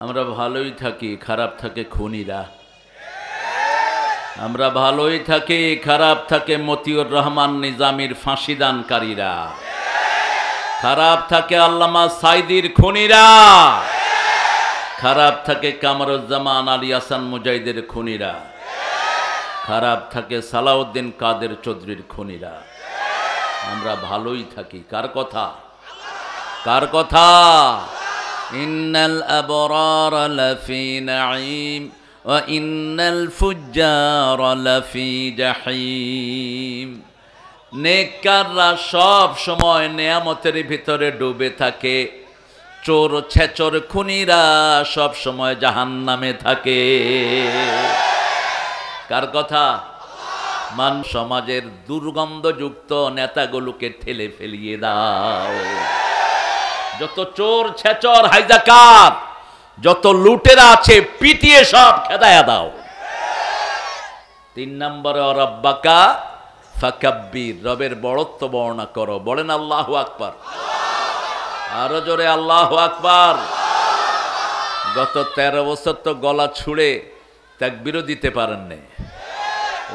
আমরা ভালোই থাকি, খারাপ থাকে খুনিরা। আমরা ভালোই থাকি, খারাপ থাকে মতিউর রহমান নিজামীর ফাঁসিদানকারীরা। খারাপ থাকে আল্লামা সাইদির খুনিরা। খারাপ থাকে কামরুজ্জামান আলী হাসান মুজাহিদের খুনিরা। খারাপ থাকে সালাউদ্দিন কাদের চৌধুরীর খুনিরা। আমরা ভালোই থাকি। কার কথা? কার কথা? ইন্নাল আবরার লাফি নাঈম ওয়া ইন্নাল ফুজ্জার লাফি জাহিম। নেককাররা সব সময় নেয়ামতের ভিতরে ডুবে থাকে, চোর ছেচর খুনিরা সব সময় জাহান্নামে থাকে। কার কথা? মান সমাজের দুর্গন্ধযুক্ত নেতাগুলোকে ঠেলে ফেলিয়ে দাও। যত চোর ছেচর হাইজাকার, যত লুটেরা আছে পিটিয়ে সব খেদায়া দাও। 3 নম্বরে রব্বাকা ফাকাব্বির, রবের বড়ত্ব বর্ণনা করো। বলেন আল্লাহু আকবার। আরো জোরে আল্লাহু আকবার। গত 13 বছর তো গলা ছুঁড়ে তাকবীরও দিতে পারেন না।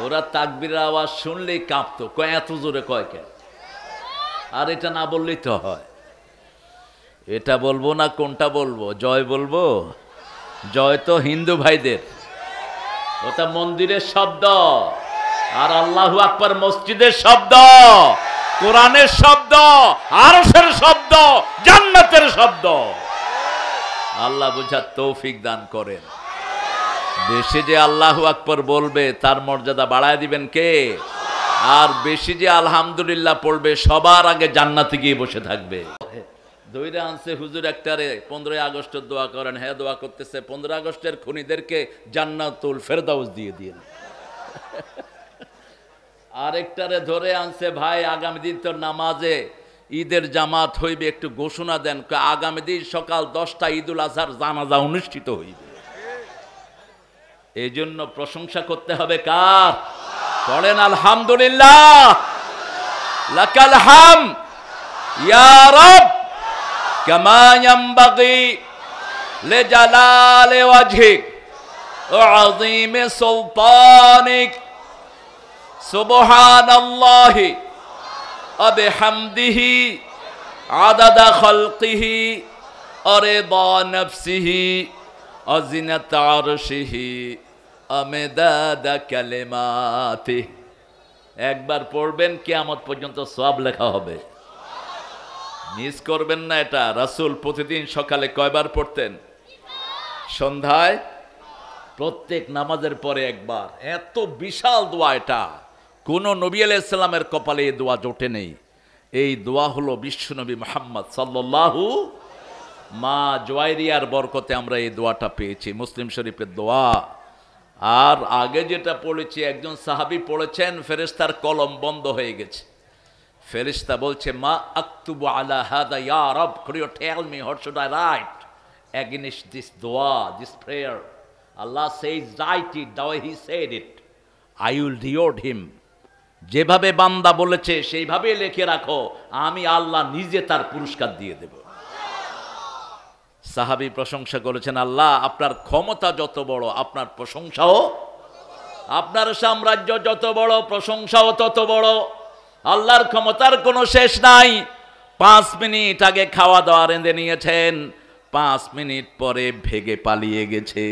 ওরা তাকবীরের আওয়াজ শুনলেই কাঁপতো, কয় এত জোরে কয় কেন? আর এটা না বললেই তো হয়। এটা বলবো না কোনটা বলবো? জয় বলবো? জয় তো হিন্দু ভাইদের, ওটা মন্দিরের শব্দ। আর আল্লাহু আকবার মসজিদের শব্দ, কোরআনের শব্দ, আরশের শব্দ, জান্নাতের শব্দ। আল্লাহ বুঝার তৌফিক দান করেন। বেশি যে আল্লাহু আকবার বলবে তার মর্যাদা বাড়ায় দিবেন কে? আর বেশি যে আলহামদুলিল্লাহ পড়বে সবার আগে জান্নাতে গিয়ে বসে থাকবে। দইরা আনছে হুজুর একটারে 15 আগস্টের দোয়া করেন। হ্যাঁ দোয়া করতেছে, 15 আগস্টের খুনিদেরকে জান্নাতুল ফেরদাউস দিয়ে দিন। আরেকটারে ধরে আনছে, ভাই আগামী দিন তো নামাজে ঈদের জামাত হইবে, একটু ঘোষণা দেন। আগামী দিন সকাল 10টা ঈদুল আজহার জানাজা অনুষ্ঠিত হইবে। এই জন্য প্রশংসা করতে হবে কার? বলেন আলহামদুলিল্লাহ। লাকাল হাম ইয়া রব কামা ইয়ানবাগি লিজালালি ওয়াজহিক ওয়া আযীমি সুলতানিক সুবহানাল্লাহি ওয়া বিহামদিহি আদাদা খালকিহি ওয়া রিদা নাফসিহি আজিনাত আরশিহি আমিদাদা কালিমাতিহি। একবার পড়বেন কিয়ামত পর্যন্ত সওয়াব লেখা হবে। মিস করবেন না এটা। রাসূল প্রতিদিন সকালে কয়বার পড়তেন? সন্ধ্যায়, প্রত্যেক নামাজের পরে একবার। এত বিশাল দোয়া এটা, কোন নবী আলাইহিস সালামের কপালে এই দোয়া জোটে নেই। এই দোয়া হলো বিশ্বনবী মুহাম্মদ সাল্লাল্লাহু মা জুয়াইরিয়ার বরকতে আমরা এই দোয়াটা পেয়েছি, মুসলিম শরীফের দোয়া। আর আগে যেটা পড়েছি, একজন সাহাবী পড়েছেন, ফেরেশতার কলম বন্ধ হয়ে গেছে। ফেরেশতা বলছে, মা আক্তুবু আলা হাদা ইয়া রব, could you tell me what should I write against this dua, this prayer? Allah says, write it the way he said it, I will reward him. যেভাবে বান্দা বলেছে সেইভাবে লিখে রাখো, আমি আল্লাহ নিজে তার পুরস্কার দিয়ে দেব। সাহাবী প্রশংসা করেছেন, আল্লাহ আপনার ক্ষমতা যত বড় আপনার প্রশংসাও, আপনার সাম্রাজ্য যত বড় প্রশংসাও তত বড়। আল্লাহর ক্ষমতার কোনো শেষ নাই। 5 মিনিট আগে খাওয়া দাওয়া রেঁধে নিয়েছেন, 5 মিনিট পরে ভেগে পালিয়ে গেছে।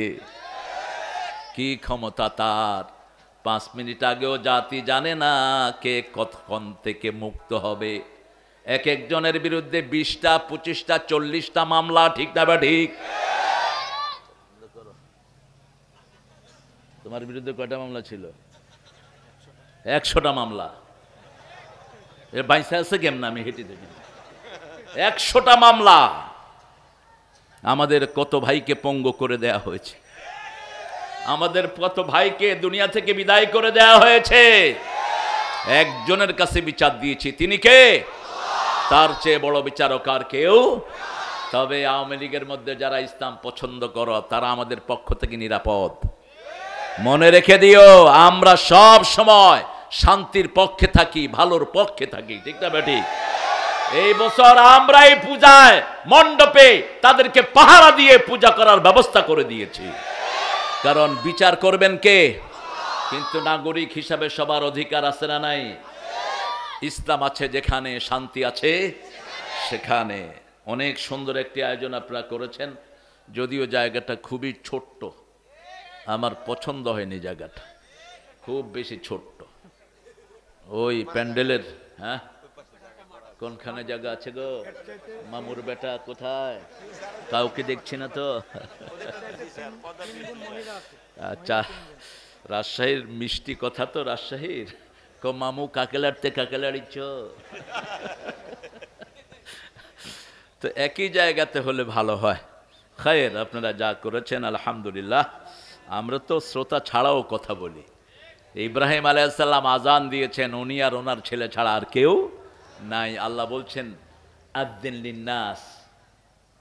কি ক্ষমতা তার! 5 মিনিট আগেও জাতি জানে না কে কতক্ষণ থেকে মুক্ত হবে। এক একজনের বিরুদ্ধে 20টা 25টা 40টা মামলা, ঠিক না? বা ঠিক? তোমার বিরুদ্ধে কয়টা মামলা ছিল? 100টা মামলা। এর বাইসা আছে কেমন? আমি হেঁটে দেখি 100টা মামলা। আমাদের কত ভাইকে পঙ্গু করে দেয়া হয়েছে, আমাদের কত ভাইকে দুনিয়া থেকে বিদায় করে দেয়া হয়েছে। একজনের কাছে বিচার দিয়েছি, তিনি কে? তার চেয়ে বড় বিচারক আর কেউ। তবে আওয়ামী লীগের মধ্যে যারা ইসলাম পছন্দ করো তারা আমাদের পক্ষ থেকে নিরাপদ। মনে রেখে দিও, আমরা সব সময় শান্তির পক্ষে থাকি, ভালোর পক্ষে থাকি, ঠিক না বেটি? এই বছর আমরাই পূজায় মণ্ডপে তাদেরকে পাহারা দিয়ে পূজা করার ব্যবস্থা করে দিয়েছি। কারণ বিচার করবেন কে? কিন্তু নাগরিক হিসাবে সবার অধিকার আছে না নাই? ইসলাম আছে যেখানে, শান্তি আছে সেখানে। অনেক সুন্দর একটি আয়োজন আপনারা করেছেন, যদিও জায়গাটা খুবই ছোট্ট, আমার পছন্দ হয়নি জায়গাটা, খুব বেশি ছোট্ট। ওই প্যান্ডেলের, হ্যাঁ কোনখানে জায়গা আছে গো? মামুর বেটা কোথায়? কাউকে দেখছি না তো। আচ্ছা, রাজশাহীর মিষ্টি কথা তো, রাজশাহীর মামু কাকে লাড়তে কাকে লাড়িছ, তো একই জায়গাতে হলে ভালো হয়। খায়ের, আপনারা যা করেছেন আলহামদুলিল্লাহ। আমরা তো শ্রোতা ছাড়াও কথা বলি। ইব্রাহিম আলাইহিস সালাম আজান দিয়েছেন, উনি আর ওনার ছেলে ছাড়া আর কেউ নাই। আল্লাহ বলছেন আযযিন লিন্নাস,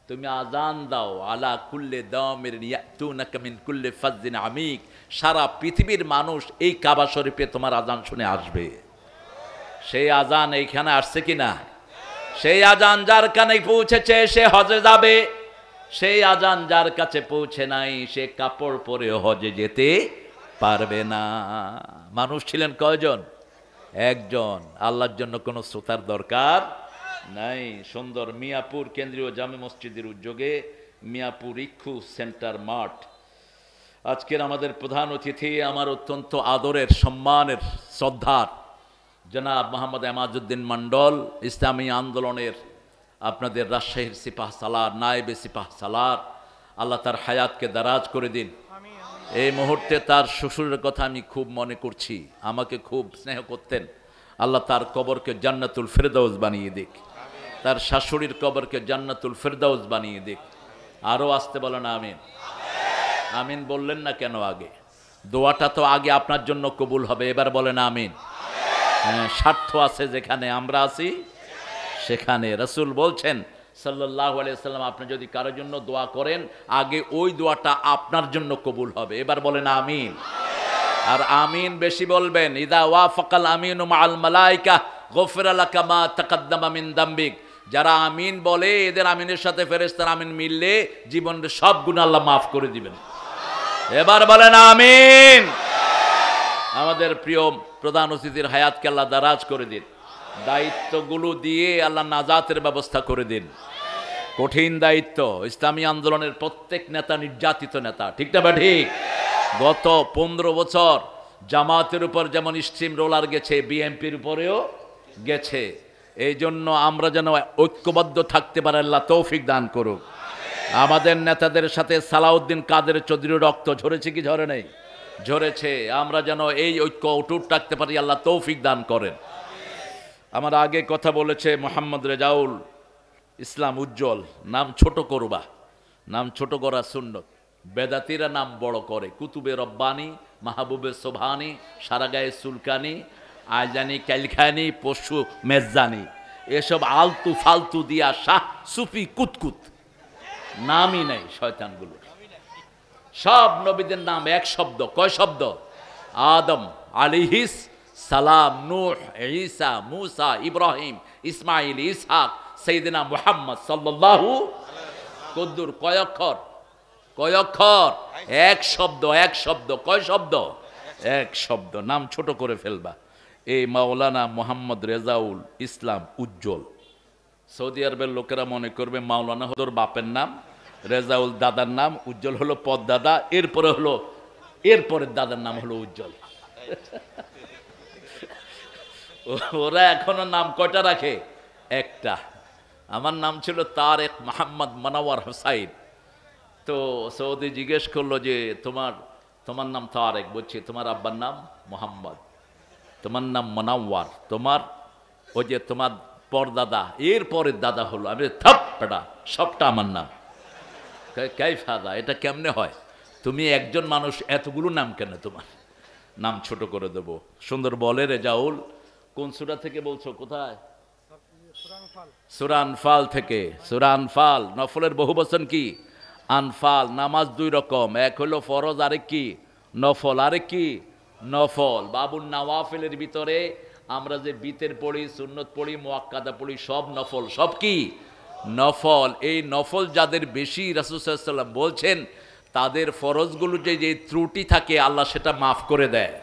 তুমি আজান দাও, আলা কুল্লি দামির ইয়াতুনাকা মিন কুল্লি ফাজ্জিন আমিক, সারা পৃথিবীর মানুষ এই কাবা শরীফে তোমার আজান শুনে আসবে। সেই আজান এইখানে আসছে কিনা? সেই আজান যার কানে পৌঁছেছে সে হজে যাবে, সেই আজান যার কাছে পৌঁছে নাই সে কাপড় পরে হজে যেতে পারবে না। মানুষ ছিলেন কয়জন? একজন। আল্লাহর জন্য কোনো শ্রোতার দরকার নাই। সুন্দর মিয়াপুর কেন্দ্রীয় জামে মসজিদের উদ্যোগে মিয়াপুর ইক্ষু সেন্টার মাঠ। আজকের আমাদের প্রধান অতিথি আমার অত্যন্ত আদরের, সম্মানের, শ্রদ্ধার জনাব মোহাম্মদ এমাজউদ্দিন মণ্ডল, ইসলামী আন্দোলনের আপনাদের রাজশাহীর সিপাহ সালার, নায়েবে সিপাহ সালার। আল্লাহ তার হায়াতকে দারাজ করে দিন। এই মুহূর্তে তার শ্বশুরের কথা আমি খুব মনে করছি, আমাকে খুব স্নেহ করতেন। আল্লাহ তার কবরকে জান্নাতুল ফেরদাউস বানিয়ে দিক, তার শাশুড়ির কবরকে জান্নাতুল ফেরদাউস বানিয়ে দিক। আরও আসতে বলেন আমিন। আমিন বললেন না কেন? আগে দোয়াটা তো আগে আপনার জন্য কবুল হবে, এবার বলেন আমিন। হ্যাঁ, স্বার্থ আছে যেখানে আমরা আছি সেখানে। রাসূল বলছেন সাল্লাল্লাহু আলাইহি সাল্লাম, আপনি যদি কারোর জন্য দোয়া করেন আগে ওই দোয়াটা আপনার জন্য কবুল হবে। এবার বলেন আমিন। আর আমিন বেশি বলবেন। ইদা ওয়াফাকাল আমিনু মাআল মালাইকা গফিরা লাকা মা তাকাদ্দামা মিন দামবিক। যারা আমিন বলে এদের আমিনের সাথে ফেরেশতার আমিন মিললে জীবনের সব গুনাহ আল্লাহ মাফ করে দিবেন। এবার বলেন আমিন। আমাদের প্রিয় প্রধান অতিথির হায়াতকে আল্লাহ দারাজ করে দিন, দায়িত্বগুলো দিয়ে আল্লাহ নাজাতের ব্যবস্থা করে দিন। কঠিন দায়িত্ব। ইসলামী আন্দোলনের প্রত্যেক নেতা নির্যাতিত নেতা, ঠিক না? ঠিক। গত 15 বছর জামাতের উপর যেমন স্ট্রিম রোলার গেছে, বিএনপির উপরেও গেছে। এই জন্য আমরা যেন ঐক্যবদ্ধ থাকতে পারে, আল্লাহ তৌফিক দান করুক। আমাদের নেতাদের সাথে সালাউদ্দিন কাদের চৌধুরীর রক্ত ঝরেছে কি ঝরে নেই? ঝরেছে। আমরা যেন এই ঐক্য অটুট রাখতে পারি, আল্লাহ তৌফিক দান করেন। আমার আগে কথা বলেছে মোহাম্মদ রেজাউল ইসলাম উজ্জ্বল, নাম ছোট করবা, নাম ছোট করা সুন্নত। বেদাতিরা নাম বড় করে, কুতুবে রব্বানি, মাহবুবে সোভানি, সারাগায়ে সুলকানি, আইজানি ক্যালখানি, পশু মেজানি, এসব আলতু ফালতু দিয়া শাহ সুফি কুতকুত, নামই নাই শয়তানগুলোর। সব নবীদের নাম এক শব্দ। কয় শব্দ? আদম আলাইহিস সালাম, নূহ, ঈসা, মুসা, ইব্রাহিম, ইসমাইল, ইসহাক, সাইয়েদনা মুহাম্মদ সাল্লাল্লাহু। কদ্দুর কয় অক্ষর? কয় অক্ষর? এক শব্দ। এক শব্দ। কয় শব্দ? এক শব্দ। নাম ছোট করে ফেলবা। এই মাওলানা মোহাম্মদ রেজাউল ইসলাম উজ্জ্বল। সৌদি আরবের লোকেরা মনে করবে মাওলানা হলো বাপের নাম, রেজাউল দাদার নাম, উজ্জ্বল হলো পদ দাদা, এরপরে হলো এরপরের দাদার নাম হলো উজ্জ্বল। ওরা এখনো নাম কয়টা রাখে? একটা। আমার নাম ছিল তারেক মোহাম্মদ মনোয়ার হোসাইন। তো সৌদি জিজ্ঞেস করলো যে তোমার নাম তারেক, বলছে তোমার আব্বার নাম মোহাম্মদ, তোমার নাম মনোয়ার, তোমার ওই যে তোমার পরদাদা এরপরের দাদা হলো। আমি থাপ্পড়া, সবটা আমার নাম। কাইফাদা, এটা কেমনে হয়? তুমি একজন মানুষ, এতগুলো নাম কেন? তোমার নাম ছোট করে দেবো। সুন্দর বলে রেজাউল। কোন সূরা থেকে বলছো? কোথায়? সূরা আনফাল থেকে। সূরা আনফাল। নফলের বহু বচন কি? আনফাল। নামাজ দুই রকম, এক হলো ফরজ, আরেক কি? নফল। আরেক কি? নফল। বাবুল নওয়াফিলের ভিতরে আমরা যে বিতের পড়ি, সুন্নত পড়ি, মুআক্কাদা পড়ি, সব নফল। সব কি নফল। এই নফল যাদের বেশি, রাসূল সাল্লাল্লাহু আলাইহি ওয়াসাল্লাম বলছেন তাদের ফরজগুলো যে ত্রুটি থাকে আল্লাহ সেটা মাফ করে দেয়।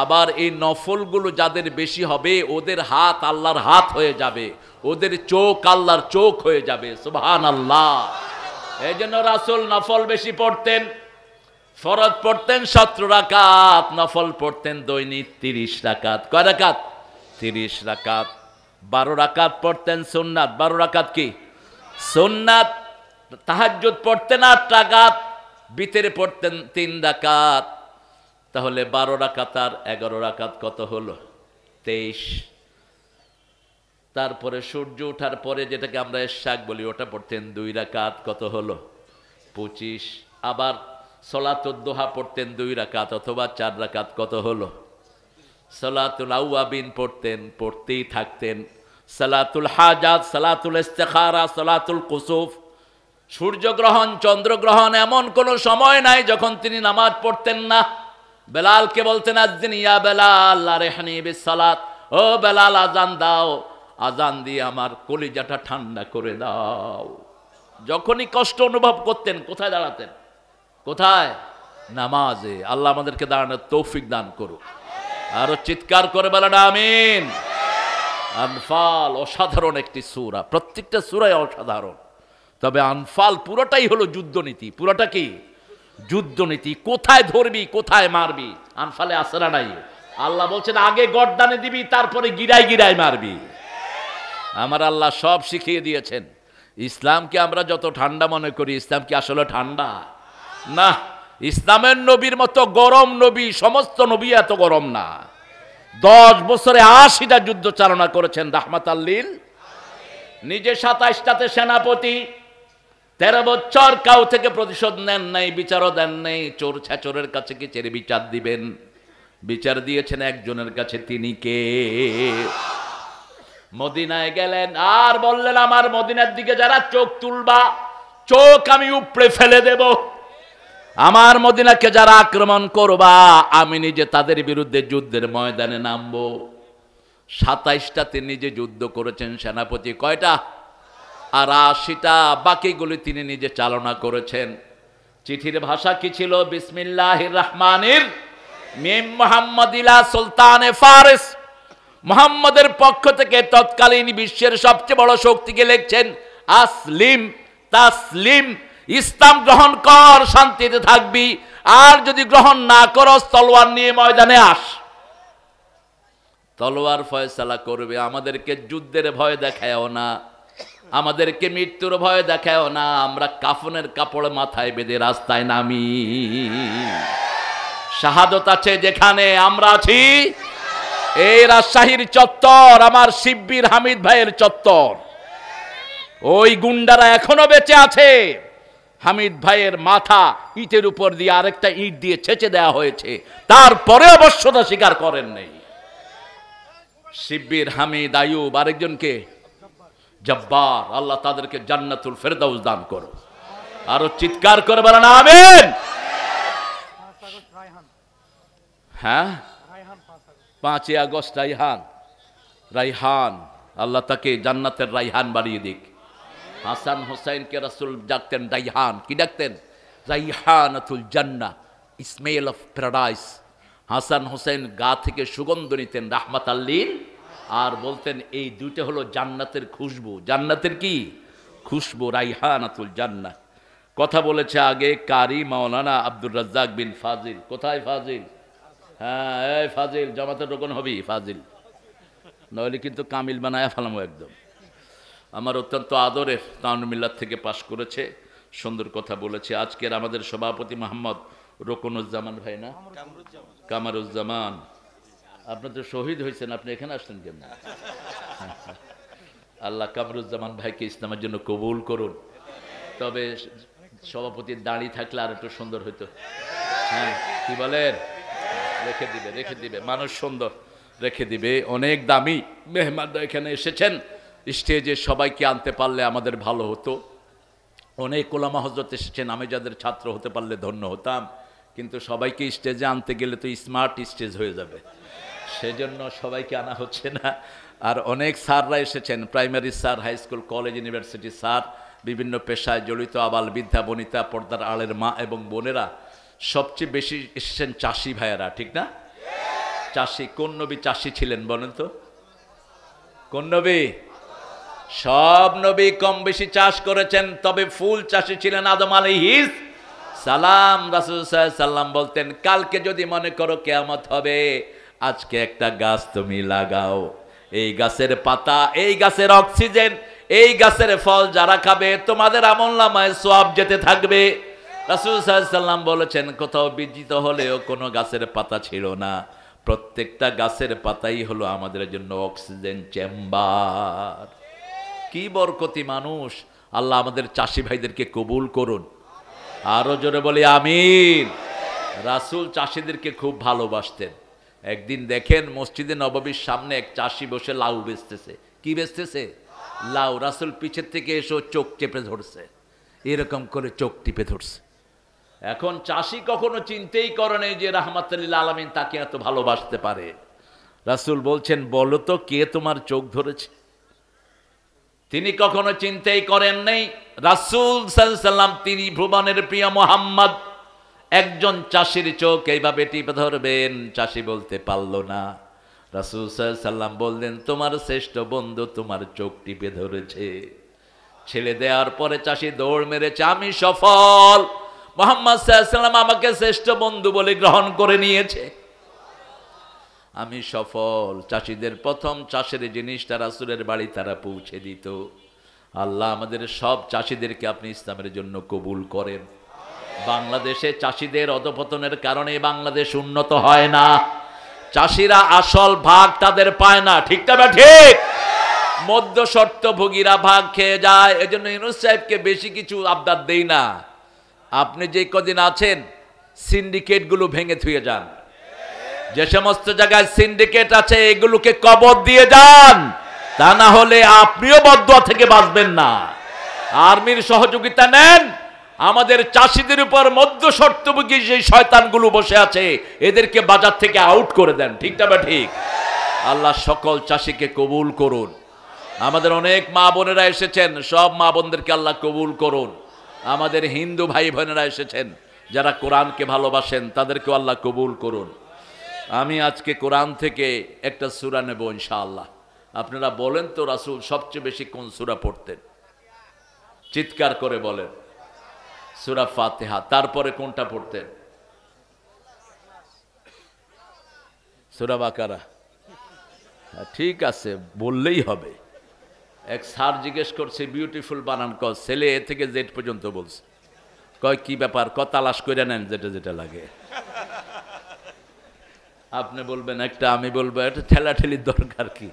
আবার এই নফলগুলো যাদের বেশি হবে ওদের হাত আল্লাহর হাত হয়ে যাবে, ওদের চোখ আল্লাহর চোখ হয়ে যাবে। সুবহানাল্লাহ। এই জন্য রাসূল নফল বেশি পড়তেন। ফরজ পড়তেন 17 রাকাত, নফল পড়তেন দৈনিক 30 রাকাত। কয় রাকাত? 30 রাকাত। 12 রাকাত পড়তেন সুন্নাত। 12 রাকাত কি সুন্নাত। তাহাজ্জুদ পড়তেন 8 রাকাত, বিতরে পড়তেন 3 রাকাত। তাহলে 12 রাকাত আর 11 রাকাত কত হলো? 23। তারপরে সূর্য ওঠার পরে যেটাকে আমরা ইশাক বলি ওটা পড়তেন 2 রাকাত, কত হলো? 25। আবার সলাতুদ দুহা পড়তেন 2 রাকাত অথবা 4 রাকাত, কত হলো? সালাতুল আওয়াবিন পড়তেন, পড়তেই থাকতেন। সালাতুল হাজাত, সালাতুল ইস্তিখারা, সালাতুল কুসুফ, সূর্যগ্রহণ, চন্দ্রগ্রহণ, এমন কোনো সময় নাই যখন তিনি নামাজ পড়তেন না। বেলালকে বলতেন আযজিন ইয়া বেলাল আরহিনি বিসসালাত, ও বেলাল আজান দাও, আজান দিয়ে আমার কলিজাটা ঠান্ডা করে দাও। যখনই কষ্ট অনুভব করতেন কোথায় দাঁড়াতেন? কোথায়? নামাজে। আল্লাহ আমাদেরকে দাঁড়ানোর তৌফিক দান করুক। আরো চিৎকার করে বলেন আমিন। আনফাল অসাধারণ একটি সূরা, প্রত্যেকটা সূরাই অসাধারণ। তবে আনফাল পুরোটাই হলো যুদ্ধনীতি। পুরোটা কি যুদ্ধনীতি। কোথায় ধরবি, কোথায় মারবি, আনফালে আছে না নাই? আল্লাহ বলছেন আগে গর্দানে দিবি, তারপরে গিরায় গিরায় মারবি। আমার আল্লাহ সব শিখিয়ে দিয়েছেন। ইসলামকে আমরা যত ঠান্ডা মনে করি, ইসলাম কি আসলে ঠান্ডা? না। ইসলামের নবীর মতো গরম নবী, সমস্ত নবী এত গরম না। 10 বছরে 80টা যুদ্ধ চালনা করেছেন রাহমাতাল লিল। নিজে 27টাতে সেনাপতি, 13 বছর কাউ থেকে প্রতিশোধ নেন নাই, বিচারও দেন নাই। চোর ছেচোরের কাছে কি চেরে বিচার দিবেন? বিচার দিয়েছেন একজনের কাছে, তিনি কে? মদিনায় গেলেন আর বললেন আমার মদিনার দিকে যারা চোখ তুলবা, চোখ আমি উপড়ে ফেলে দেব। আমার মদিনাকে যারা আক্রমণ করবা, আমি নিজে তাদের বিরুদ্ধে যুদ্ধের ময়দানে নামবো। 27টাতে নিজে যুদ্ধ করেছেন সেনাপতি। কয়টা? আর 80টা বাকিগুলি তিনি নিজে চালনা করেছেন। চিঠির ভাষা কি ছিল? বিসমিল্লাহির রহমানির মিম মুহাম্মাদিলা সুলতানে ফারিস। মুহাম্মাদের পক্ষ থেকে তৎকালীন বিশ্বের সবচেয়ে বড় শক্তিকে লিখছেন আসলিম তাসলিম, ইসলাম গ্রহণ কর, শান্তিতে থাকবি। আর যদি গ্রহণ না করস তলোয়ার নিয়ে ময়দানে আস, তলোয়ার ফয়সালা করবে। আমাদেরকে যুদ্ধের ভয় দেখায়ও না, আমাদেরকে মৃত্যুর ভয় দেখায়ও না। আমরা কাফনের কাপড় মাথায় বেঁধে রাস্তায় নামি। শাহাদত আছে যেখানে, আমরা আছি এই রাজশাহীর চত্বর, আমার শিব্বির হামিদ ভাইয়ের চত্বর। ওই গুন্ডারা এখনো বেঁচে আছে। হামিদ ভাইয়ের মাথা ইটের উপর দিয়ে আরেকটা ইট দিয়ে ছেঁচে দেওয়া হয়েছে, তারপরে অবশ্যতা স্বীকার করেন নাই। শিব্বির, হামিদ, আয়ুব, আরেকজনকে জব্বার। আল্লাহ তাদেরকে জান্নাতুল ফেরদাউস দান করো। আরো চিৎকার করে বলেন আমিন। হ্যাঁ, 5 আগস্ট রাইহান, রাইহান, আল্লাহ তাকে জান্নাতের রাইহান বাড়িয়ে দিক। হাসান হোসেনকে রাসূল ডাকতেন রাইহান। কি ডাকতেন? রাইহানাতুল জান্নাহ, smell of paradise. Hasan Hossain গা থেকে সুগন্ধ নিতেন রাহমাতাল লিল, আর বলতেন এই দুইটা হলো জান্নাতের খুশবু। জান্নাতের কি খুশবু? রাইহানাতুল জান্নাহ। কথা বলেছে আগে কারি মাওলানা আব্দুর রাজ্জাক বিন ফাজিল। কোথায় ফাজিল? হ্যাঁ, এই ফাজিল, জামাতের রোকন হবি ফাজিল, নইলে কিন্তু কামিল বানায় ফেলামো একদম। আমার অত্যন্ত আদরের, তাওয়ানুল মিল্লাত থেকে পাশ করেছে, সুন্দর কথা বলেছে। আজকের আমাদের সভাপতি মোহাম্মদ রোকনুজ্জামান ভাই, না কামারুজ্জামান, আপনি তো শহীদ হয়েছেন, আপনি এখানে আসলেন কেমন? আল্লাহ কামরুজ্জামান ভাইকে ইসলামের জন্য কবুল করুন। তবে সভাপতির দাঁড়ি থাকলে আর একটু সুন্দর হইতো। হ্যাঁ, কি বলেন? রেখে দিবে, রেখে দিবে, মানুষ সুন্দর রেখে দিবে। অনেক দামি মেহমানরা এখানে এসেছেন, স্টেজে সবাইকে আনতে পারলে আমাদের ভালো হতো। অনেক ওলামা হযরত এসেছেন, আমি যাদের ছাত্র হতে পারলে ধন্য হতাম। কিন্তু সবাইকে স্টেজে আনতে গেলে তো স্মার্ট স্টেজ হয়ে যাবে, সেজন্য সবাইকে আনা হচ্ছে না। আর অনেক স্যাররা এসেছেন, primary sir, high school, college, university sir, বিভিন্ন পেশায় জড়িত আবাল বৃদ্ধা বনিতা, পর্দার আড়ের মা এবং বোনেরা। সবচেয়ে বেশি এসেছেন চাষি ভাইয়েরা, ঠিক না? চাষি। কোন নবী চাষি ছিলেন বলেন তো? কোন নবী? সব নবী কম বেশি চাষ করেছেন, তবে ফুল চাষি ছিলেন আদম আলাইহিস সালাম। রাসূল সাল্লাল্লাহু আলাইহি সাল্লাম বলতেন, কালকে যদি মনে করো কিয়ামত হবে, আজকে একটা গাছ তুমি লাগাও, এই গাছের পাতা, এই গাছের অক্সিজেন, এই গাছের ফল যারা খাবে তোমাদের আমলনামায় সওয়াব যেতে থাকবে। রাসূল সাল্লাল্লাহু আলাইহি সাল্লাম বলেছেন, কোথাও বিজিত হলেও কোনো গাছের পাতা ছিল না, প্রত্যেকটা গাছের পাতাই হলো আমাদের জন্য অক্সিজেন চেম্বার। কি বরকতি মানুষ! আল্লাহ আমাদের চাষি ভাইদেরকে কবুল করুন। আরো জোরে বলি আমিন। রাসূল চাষিদেরকে খুব ভালোবাসতেন। একদিন দেখেন মসজিদে নববীর সামনে এক চাষি বসে লাউ বেচতেছে। কি বেচতেছে? লাউ। রাসূল পিছের থেকে এসে চোখ চেপে ধরছে, এরকম করে চোখ টিপে ধরছে। এখন চাষি কখনো চিন্তাই করে নাই যে রাহমাতুল লিল আলামিন তাকে এত ভালোবাসতে পারে। রাসূল বলছেন, বলো তো কে তোমার চোখ ধরেছে? তিনি কখনো চিন্তাই করেন নাই। রাসূল সাল্লাল্লাহু আলাইহি সাল্লাম, তিনি ভুবনের প্রিয় মুহাম্মদ, একজন চাষির চোখ এইভাবে টিপে ধরবেন, চাষি বলতে পারল না। রাসূল সাল্লাল্লাহু আলাইহি সাল্লাম বললেন, তোমার শ্রেষ্ঠ বন্ধু তোমার চোখ টিপে ধরেছে। ছেড়ে দেওয়ার পরে চাষি দৌড় মেরেছে, আমি সফল, মুহাম্মদ সাল্লাল্লাহু আলাইহি সাল্লাম আমাকে শ্রেষ্ঠ বন্ধু বলে গ্রহণ করে নিয়েছে, আমি সফল। চাষিদের প্রথম চাষের জিনিসটা রাসূলের বাড়ি তারা পৌঁছে দিত। আল্লাহ আমাদের সব চাষিদেরকে আপনি ইসলামের জন্য কবুল করেন। বাংলাদেশে চাষিদের অধপতনের কারণে বাংলাদেশ উন্নত হয় না। চাষিরা আসল ভাগ তাদের পায় না, ঠিক না? ঠিক। মধ্যস্বত্বভোগীরা ভাগ খেয়ে যায়। এজন্য ইউনূস সাহেবকে বেশি কিছু আবদার দেই না। আপনি যে কদিন আছেন সিন্ডিকেটগুলো ভেঙে থুয়ে যান। যে সমস্ত জায়গায় সিন্ডিকেট আছে এগুলোকে কবর দিয়ে যান, তা না হলে আপনিও বদদুয়া থেকে বাঁচবেন না। আর্মির সহযোগিতা নেন। আমাদের চাষিদের উপর মধ্যস্বত্বভোগী যে শয়তানগুলো বসে আছে এদেরকে বাজার থেকে আউট করে দেন, ঠিক না? ঠিক। আল্লাহ সকল চাষিকে কবুল করুন। আমাদের অনেক মা বোনেরা এসেছেন, সব মা বোনদেরকে আল্লাহ কবুল করুন। আমাদের হিন্দু ভাই বোনেরা এসেছেন যারা কোরআনকে ভালোবাসেন, তাদেরকেও আল্লাহ কবুল করুন। আমি আজকে কোরআন থেকে একটা সূরা নেব ইনশাআল্লাহ। আপনারা বলেন তো রাসূল সবচেয়ে বেশি কোন সূরা পড়তেন? চিৎকার করে বলেন। সূরা ফাতিহা। তারপরে কোনটা পড়তেন? সূরা বাকারা। ঠিক আছে, বললেই হবে। এক স্যার জিজ্ঞেস করছে, বিউটিফুল বানান কর, ছেলে এ থেকে জেড পর্যন্ত বলছে। কয় কি ব্যাপার? তালাশ করে নেন যেটা যেটা লাগে। আপনি বলবেন একটা, আমি বলবো একটা, ঠেলাঠেলির দরকার কি?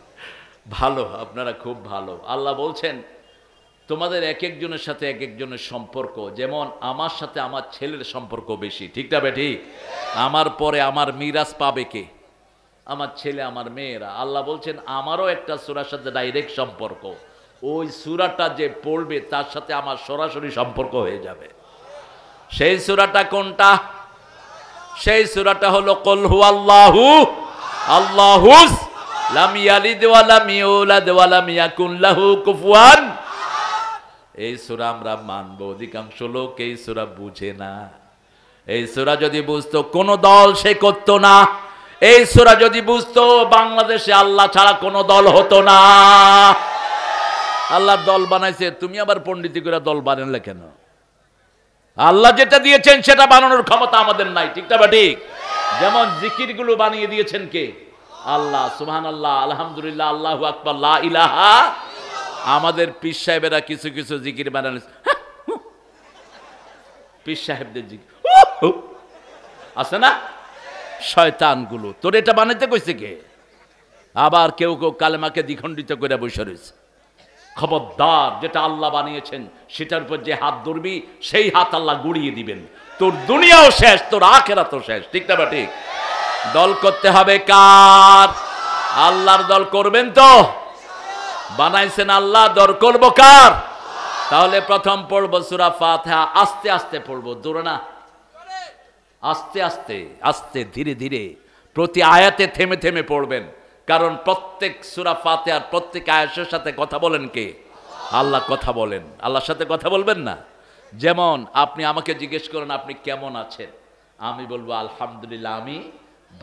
ভালো, আপনারা খুব ভালো। আল্লাহ বলছেন তোমাদের এক একজনের সাথে এক একজনের সম্পর্ক, যেমন আমার সাথে আমার ছেলের সম্পর্ক বেশি, ঠিক না? ঠিক। আমার পরে আমার মিরাজ পাবে কে? আমার ছেলে, আমার মেয়েরা। আল্লাহ বলছেন আমারও একটা সূরার সাথে ডাইরেক্ট সম্পর্ক, ওই সূরাটা যে পড়বে তার সাথে আমার সরাসরি সম্পর্ক হয়ে যাবে। সেই সূরাটা কোনটা? সেই সূরাটা হলো কুল হুয়াল্লাহু আল্লাহুস লাম ইয়ালিদ ওয়া লাম ইউলাদ ওয়া লাম ইয়াকুন লাহু কুফুয়ান। এই সূরা আমরা মানব, অধিকাংশ লোক এই সূরা বুঝে না। এই সূরা যদি বুঝতো কোন দল সে করতো না। এই সূরা যদি বুঝতো বাংলাদেশে আল্লাহ ছাড়া কোনো দল হতো না। আল্লাহ দল বানাইছে, তুমি আবার পণ্ডিতি করে দল বানালে কেন? আল্লাহ যেটা দিয়েছেন সেটা বানানোর ক্ষমতা আমাদের নাই, ঠিক না? ঠিক। যেমন জিকির গুলো বানিয়ে দিয়েছেন কে? আল্লাহ। সুবহানাল্লাহ, আলহামদুলিল্লাহ, আল্লাহু আকবার, লা ইলাহা। আমাদের পীর সাহেবেরা কিছু কিছু জিকির বানালেন, পীর সাহেবদের জিকির আছে না? শয়তানগুলো। তোর এটা বানাইতে কইছে কে? আবার কেউ কেউ কালেমাকে দ্বিখণ্ডিত করে বসে রয়েছে। খবরদার, যেটা আল্লাহ বানিয়েছেন সেটার উপর যে হাত ধরবি সেই হাত আল্লাহ গুড়িয়ে দিবেন। তোর দুনিয়াও শেষ, তোর আখিরাতও শেষ, ঠিক না? ঠিক। দল করতে হবে কার? আল্লাহর দল করবেন তো? বানাইছেন আল্লাহ, দল করব কার? তাহলে প্রথম পড়ব সূরা ফাতিহা, আস্তে আস্তে পড়ব, দূরে না, আস্তে আস্তে আস্তে ধীরে ধীরে প্রতি আয়াতে থেমে থেমে পড়বেন, কারণ প্রত্যেক সূরা ফাতিহার প্রত্যেক আয়াতের সাথে কথা বলেন কে? আল্লাহ কথা বলেন। আল্লাহর সাথে কথা বলবেন না? যেমন আপনি আমাকে জিজ্ঞেস করেন আপনি কেমন আছেন, আমি বলবো আলহামদুলিল্লাহ আমি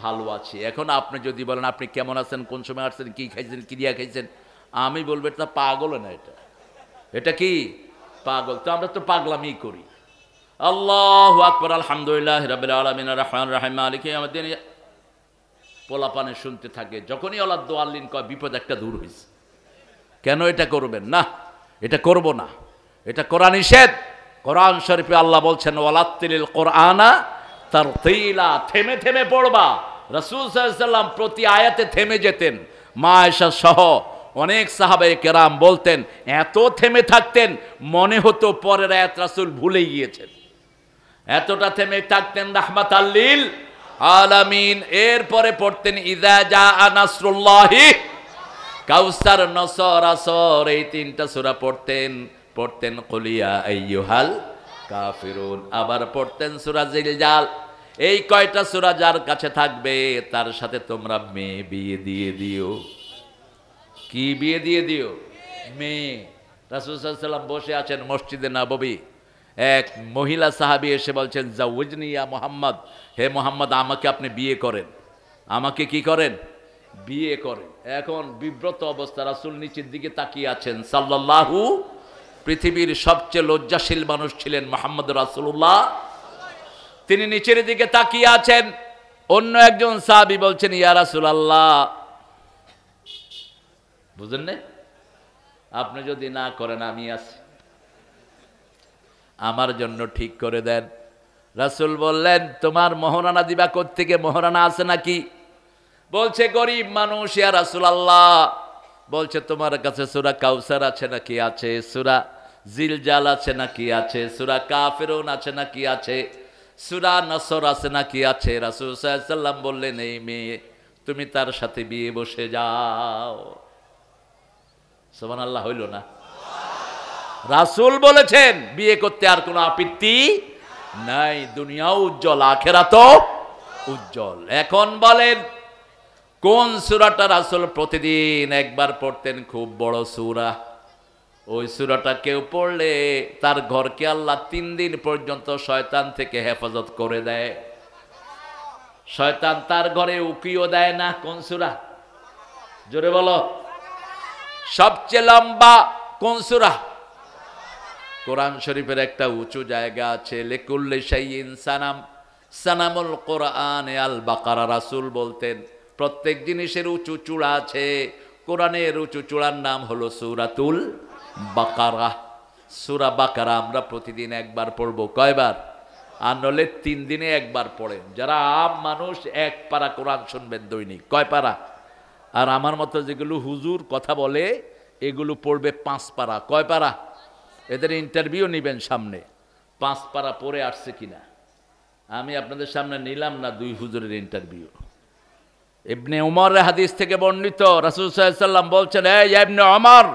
ভালো আছি। এখন আপনি যদি বলেন আপনি কেমন আছেন, কোন সময় আসছেন, কি খাইছেন, ক্রিয়া খাইছেন, আমি বলবো এটা পাগল না, এটা কি পাগল? তো আমরা তো পাগলামি করি। আল্লাহু আকবার, আলহামদুলিল্লাহ রাব্বিল আলামিন আর রহমানির রহিম মালিকি ইয়াউমিদ্দিন। পোলাপানে শুনতে থাকে, যখনই আল্লাহ দোয়াল্লিন কয় বিপদ একটা দূর হয়েছে। কেন এটা করবেন না? এটা করব না, এটা কোরআন নিষেধ। কোরআন শরীফে আল্লাহ বলছেন ওয়ালাত্তিলিল কোরআনা তারতিলা, থেমে থেমে পড়বা। রাসূল সাল্লাল্লাহু আলাইহি ওয়াসাল্লাম প্রতি আয়াতে থেমে যেতেন। মা আয়েশা সহ অনেক সাহাবায়ে কেরাম বলতেন এত থেমে থাকতেন মনে হতো পরের আয়াত রাসূল ভুলে গিয়েছেন, এতটা থেমে থাকতেন রাহমাতাল লিল আলামিন। এরপরে পড়তেন ইযা জাআ নাসরুল্লাহি, কাউসার, নসর, আসর, এই তিনটা সূরা পড়তেন কুল ইয়া আইয়ুহাল কাফিরুন, আবার পড়তেন সূরা জিলজাল। এই কয়টা সূরা যার কাছে থাকবে তার সাথে তোমরা মেয়ে বিয়ে দিয়ে দিও। কি বিয়ে দিয়ে দিও? মেয়ে। রাসূল সাল্লাল্লাহু আলাইহি ওয়াসাল্লাম বসে আছেন মসজিদে নববী, এক মহিলা সাহাবী এসে বলছেন জাওয়াজনি ইয়া মুহাম্মদ, হে মুহাম্মদ আমাকে আপনি বিয়ে করেন। আমাকে কি করেন? বিয়ে করেন। এখন বিব্রত অবস্থা, রাসূল নিচের দিকে তাকিয়ে আছেন সাল্লাল্লাহু, পৃথিবীর সবচেয়ে লজ্জাশীল মানুষ ছিলেন মুহাম্মদ রাসূলুল্লাহ, তিনি নিচের দিকে তাকিয়ে আছেন। অন্য একজন সাহাবী বলছেন ইয়া রাসূলুল্লাহ, বুঝেন না, আপনি যদি না করেন আমি আছি, আমার জন্য ঠিক করে দেন। রাসূল বললেন তোমার মোহরানা দিবা কোত্থেকে? মোহরানা আছে নাকি? বলছে গরিব মানুষ ইয়া রাসূলুল্লাহ। বলছে তোমার কাছে সূরা কাউসার আছে নাকি? আছে। সূরা জিলজাল আছে নাকি? আছে। সূরা কাফিরুন আছে নাকি? আছে। সূরা নসর আছে নাকি? আছে। রাসূল সাল্লাল্লাহু আলাইহি ওয়াসাল্লাম বললেন এই মেয়ে তুমি তার সাথে বিয়ে বসে যাও। সুবহানাল্লাহ, হইল না? রাসূল বলেছেন বিয়ে করতে আর কোনো আপত্তি নাই, দুনিয়াও উজ্জ্বল আখিরাতও উজ্জ্বল। এখন বলেন কোন সূরাটা রাসূল প্রতিদিন একবার পড়তেন? খুব বড় সূরা। ওই সূরাটা কেউ পড়লে তার ঘরকে আল্লাহ 3 দিন পর্যন্ত শয়তান থেকে হেফাজত করে দেয়। শয়তান তার ঘরে উকিও দেয় না। কোন সূরা? জোরে বলো। সবচেয়ে লম্বা কোন সূরা? কোরআন শরীফের একটা উঁচু জায়গা আছে, লিকুল্লি শাইইন সানাম, সানামুল কোরআন আল বাকারা। রাসূল বলতেন প্রত্যেক জিনিসের উঁচু চূড়া আছে, কোরআনের উঁচু চূড়ার নাম হলো সূরাতুল বাকারা। সূরা বাকারা আমরা প্রতিদিন একবার পড়ব। কয়বার? আর নলে 3 দিনে একবার পড়েন। যারা আম মানুষ 1 পারা কোরআন শুনবেন দৈনিক। কয় পারা? আর আমার মতো যেগুলো হুজুর কথা বলে এগুলো পড়বে 5 পারা। কয় পারা? এদের ইন্টারভিউ নেবেন সামনে, 5 পারা পড়ে আসছে কিনা। আমি আপনাদের সামনে নিলাম না 2 হুজুরের ইন্টারভিউ। ইবনে উমরের হাদিস থেকে বর্ণিত, রাসূল সাল্লাল্লাহু আলাইহি ওয়াসাল্লাম বলছেন এই ইবনে উমর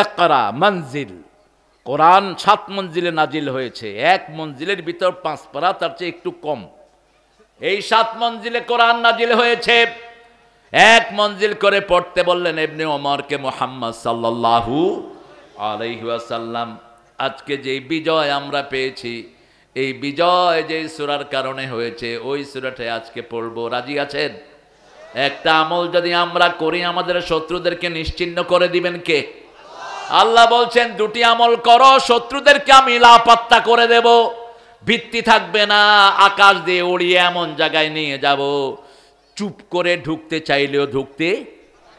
ইকরা মঞ্জিল, কোরআন 7 মঞ্জিলে নাজিল হয়েছে। 1 মঞ্জিলের ভিতর 5 পারা, তার চেয়ে একটু কম। এই 7 মঞ্জিলে কোরআন নাজিল হয়েছে। 1 মঞ্জিল করে পড়তে বললেন ইবনে উমরকে মুহাম্মদ সাল্লাল্লাহু আলাইহি ওয়াসাল্লাম। আজকে যে বিজয় আমরা পেয়েছি, এই বিজয় যে সূরার কারণে হয়েছে, ওই সূরাটাই আজকে পড়বো। রাজি আছেন? একটা আমল যদি আমরা করি আমাদের শত্রুদেরকে নিশ্চিহ্ন করে দিবেন কে? আল্লাহ বলছেন 2টি আমল করো, শত্রুদেরকে আমি লাপাত্তা করে দেব। ভিত্তি থাকবে না, আকাশ দিয়ে উড়িয়ে এমন জায়গায় নিয়ে যাব চুপ করে ঢুকতে চাইলেও ঢুকতে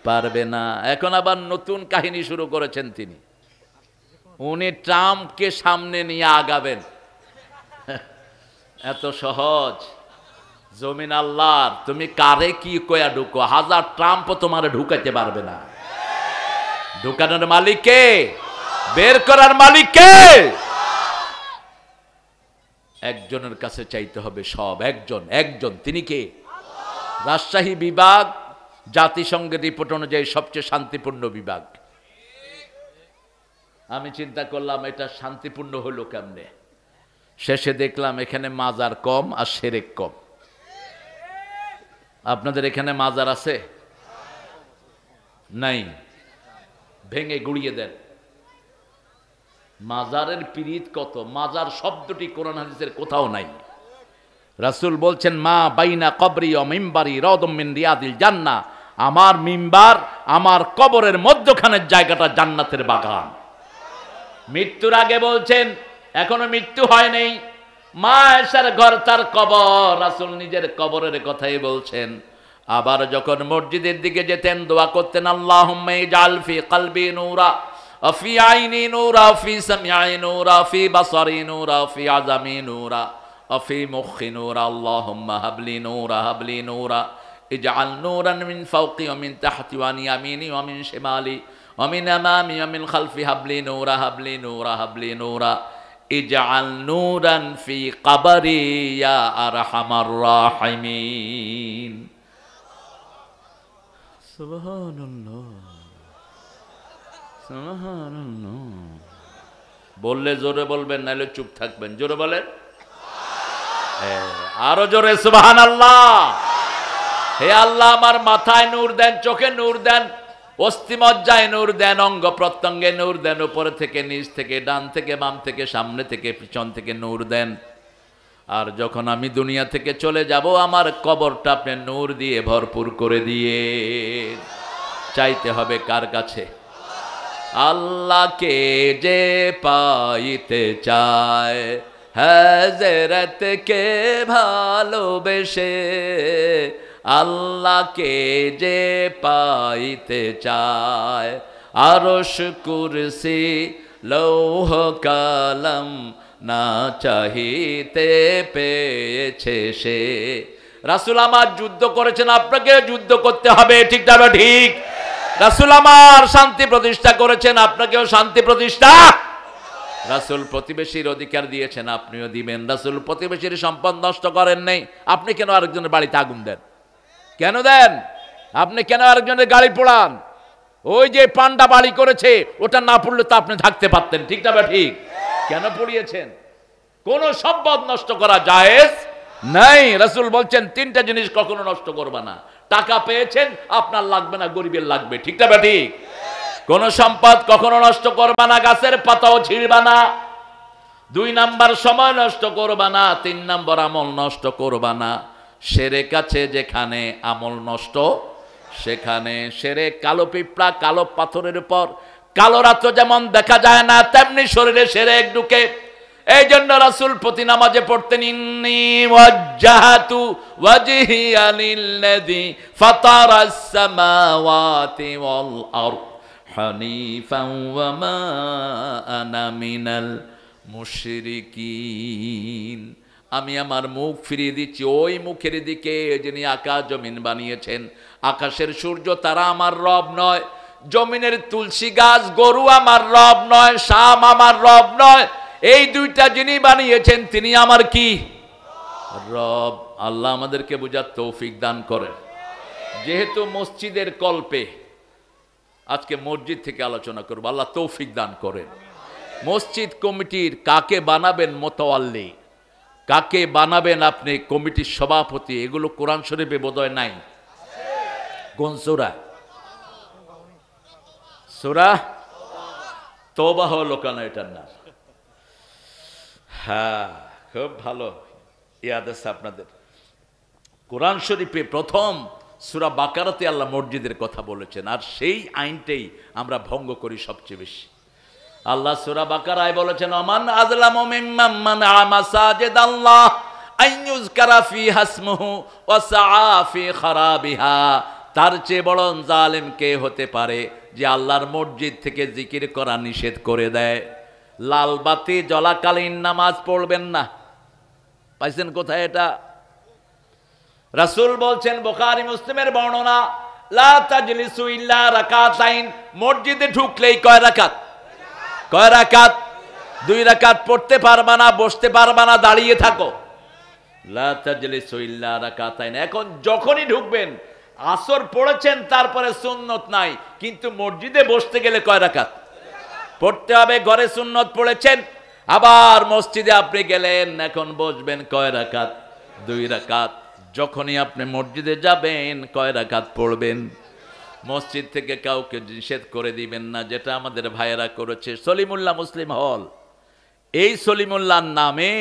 পারবে না। এখন আবার নতুন কাহিনী শুরু করেছেন তিনি। উনি ট্রাম্পকে সামনে নিয়ে আগাবেন। এত সহজ? জমিন আল্লাহর, তুমি কারে কি কয়া ঢুকো, 1000 ট্রাম্পও তোমারে ঢুকাইতে পারবে না। ঢুকানোর মালিক কে? বের করার মালিক কে? একজনের কাছে চাইতে হবে সব। একজন, তিনি কে? রাজশাহী বিভাগ জাতিসংঘের রিপোর্ট অনুযায়ী সবচেয়ে শান্তিপূর্ণ বিভাগ। আমি চিন্তা করলাম এটা শান্তিপূর্ণ হলো কেমনে। শেষে দেখলাম এখানে মাজার কম আর শিরক কম। আপনাদের এখানে মাজার আছে? নাই? ভেঙে গুড়িয়ে দেন। মাজারের পীড়িত কত! মাজার শব্দটি কোরআন হাদিসের কোথাও নাই। রাসূল বলছেন, মা বাইনা কবরি ও মিম্বারি রাউদুম মিন রিয়াদিল জান্নাহ, আমার মিম্বার আমার কবরের মধ্যখানের জায়গাটা জান্নাতের বাগান। মৃত্যুর আগে বলছেন, এখনো মৃত্যু হয় নাই, মা আয়েশার ঘর তার কবর। রাসূল নিজের কবরের কথাই বলছেন। আবার যখন মসজিদের দিকে যেতেন দোয়া করতেন, আল্লাহুম্মা ইজআল ফি কলবি নূরা ওয়া ফি আইনি নূরা ওয়া ফি সামঈ নূরা ওয়া ফি বাসারি নূরা ওয়া ফি আযামি নূরা ওয়া ফি মুখি নূরা, আল্লাহুম্মা হাবলি নূরা হাবলি নূরা ইজআল নূরান মিন ফাওকি ওয়া মিন তাহতি ওয়া আন ইয়ামিনি ওয়া মিন শিমালি ওয়া মিন আমামি ওয়া মিন খালফি হাবলি নূরা হাবলি নূরা হাবলি নূরা ইজআল নূরান ফি কবরি ইয়া আরহামার রাহিমিন। সুবহানাল্লাহ সুবহানাল্লাহ। বললে জোরে বলবেন, নাহলে চুপ থাকবেন। জোরে বলেন, আরো জোরে সুবহানাল্লাহ। হে আল্লাহ, আমার মাথায় নূর দেন, চোখে নূর দেন, অস্থিমজ্জায় নূর দেন, অঙ্গ প্রত্যঙ্গে নূর দেন, উপরে থেকে নিচ থেকে, ডান থেকে বাম থেকে, সামনে থেকে পিছন থেকে নূর দেন। আর যখন আমি দুনিয়া থেকে চলে যাব, আমার কবরটা আপনি নূর দিয়ে ভরপুর করে দিয়ে। চাইতে হবে কার কাছে? আল্লাহকে যে পাইতে চায় হযরতকে ভালোবেসে, আল্লাহকে যে পাইতে চায় আরশ কুরসি লৌহ কলম না চাহিতে পেয়েছে সে। রাসূল আমার যুদ্ধ করেছেন, আপনাকে যুদ্ধ করতে হবে, ঠিক না? ঠিক। রাসূল আমার শান্তি প্রতিষ্ঠা করেছেন, আপনাকেও শান্তি প্রতিষ্ঠা। রাসূল প্রতিবেশীর অধিকার দিয়েছেন, আপনিও দিবেন। রাসূল প্রতিবেশীর সম্পদ নষ্ট করেন নাই, আপনি কেন আরেকজনের বাড়িতে আগুন দেন? কেন দেন? আপনি কেন আরেকজনের গাড়ি পোড়ান? ওই যে পান্ডা বাড়ি করেছে, ওটা না পড়লে তো আপনি থাকতে পারতেন, ঠিক না? ঠিক। কেন পড়িয়েছেন? কোন সম্পদ নষ্ট করা জায়েজ নাই। রাসূল বলছেন, তিনটা জিনিস কখনো নষ্ট করবা না। টাকা পেয়েছেন, আপনার লাগবে না, গরিবের লাগবে, ঠিক না? ঠিক। কোন সম্পদ কখনো নষ্ট করবা না, গাছের পাতাও ছিঁড়বা না। 2 নাম্বার সময় নষ্ট করবা না। 3 নাম্বার আমল নষ্ট করবা না। শিরক আছে যেখানে, আমল নষ্ট সেখানে। শিরক কালো পিঁপড়া কালো পাথরের উপর, কালো রাত যেমন দেখা যায় না, তেমনি শরীরে শিরক ঢুকে। এই জন্য রাসূল প্রতি নামাজে পড়তেন, ইন্নী ওয়াজ্জাহাতু ওয়াজহিয়া লিল্লাযী ফাতারাস সামাওয়াতি ওয়াল আরদ হানিফান ওয়া মা আনা মিনাল মুশরিকিন। আমি আমার মুখ ফিরিয়ে দিচ্ছি ওই মুখের দিকে যিনি আকাশ জমিন বানিয়েছেন। আকাশের সূর্য তারা আমার রব নয়, জমিনের তুলসী গাছ গরু আমার রব নয়, শাম আমার রব নয়। এই দুইটা যিনি বানিয়েছেন তিনি আমার কি? রব। আল্লাহ আমাদেরকে বোঝার তৌফিক দান করেন। যেহেতু মসজিদের কল্পে আজকে মসজিদ থেকে আলোচনা করব, আল্লাহ তৌফিক দান করেন। মসজিদ কমিটির কাকে বানাবেন মুতাওয়াল্লি, কাকে বানাবেন আপনি কমিটির সভাপতি, এগুলো কোরআন শরীফে বোধহয় নাই। কোন সূরা? সূরা তওবা হলো কেন এটার নাম? হ্যাঁ, খুব ভালো ইয়াদ আছে আপনাদের। কোরআন শরীফে প্রথম সূরা বাকারাতে আল্লাহ মসজিদের কথা বলেছেন, আর সেই আইনটাই আমরা ভঙ্গ করি সবচেয়ে বেশি। আল্লাহ সূরা বাকারায় বলেছেন, আমান আযলামু মিম্মান মানআ মাসাজিদাল্লাহ আন ইউযকারা ফিহা ইসমুহু ওয়া সাআ ফি খারাবিহা। তার চেয়ে বড় জালেম কে হতে পারে যে আল্লাহর মসজিদ থেকে জিকির করা নিষেধ করে দেয়। লাল বাতি জ্বলাকালীন নামাজ পড়বেন না। পাইছেন কোথায় এটা? রাসূল বলছেন, বুখারী মুসলিমের বর্ণনা, লা তাজলিসু ইল্লা রাকাতাইন। মসজিদে ঢুকলেই কয় রাকাত? কয় রাকাত? 2 রাকাত। পড়তে পারবা না, বসতে পারবা না, দাঁড়িয়ে থাকো। লা তাজলিসু ইল্লা রাকাতাইন। এখন যখনই ঢুকবেন, আসর পড়েছেন তারপরে সুন্নত নাই, কিন্তু মসজিদে বসতে গেলে কয় রাকাত পড়তে হবে? ঘরে সুন্নত পড়েছেন, আবার মসজিদে আপনি গেলেন, এখন বসবেন, কয় রাকাত? 2 রাকাত। যখনই আপনি মসজিদে যাবেন কয় রাকাত পড়বেন, মসজিদ থেকে কাউকে নিষেধ করে দিবেন না, যেটা আমাদের ভাইয়েরা করেছে। সলিমুল্লাহ মুসলিম হল, এই সলিমুল্লাহর নামে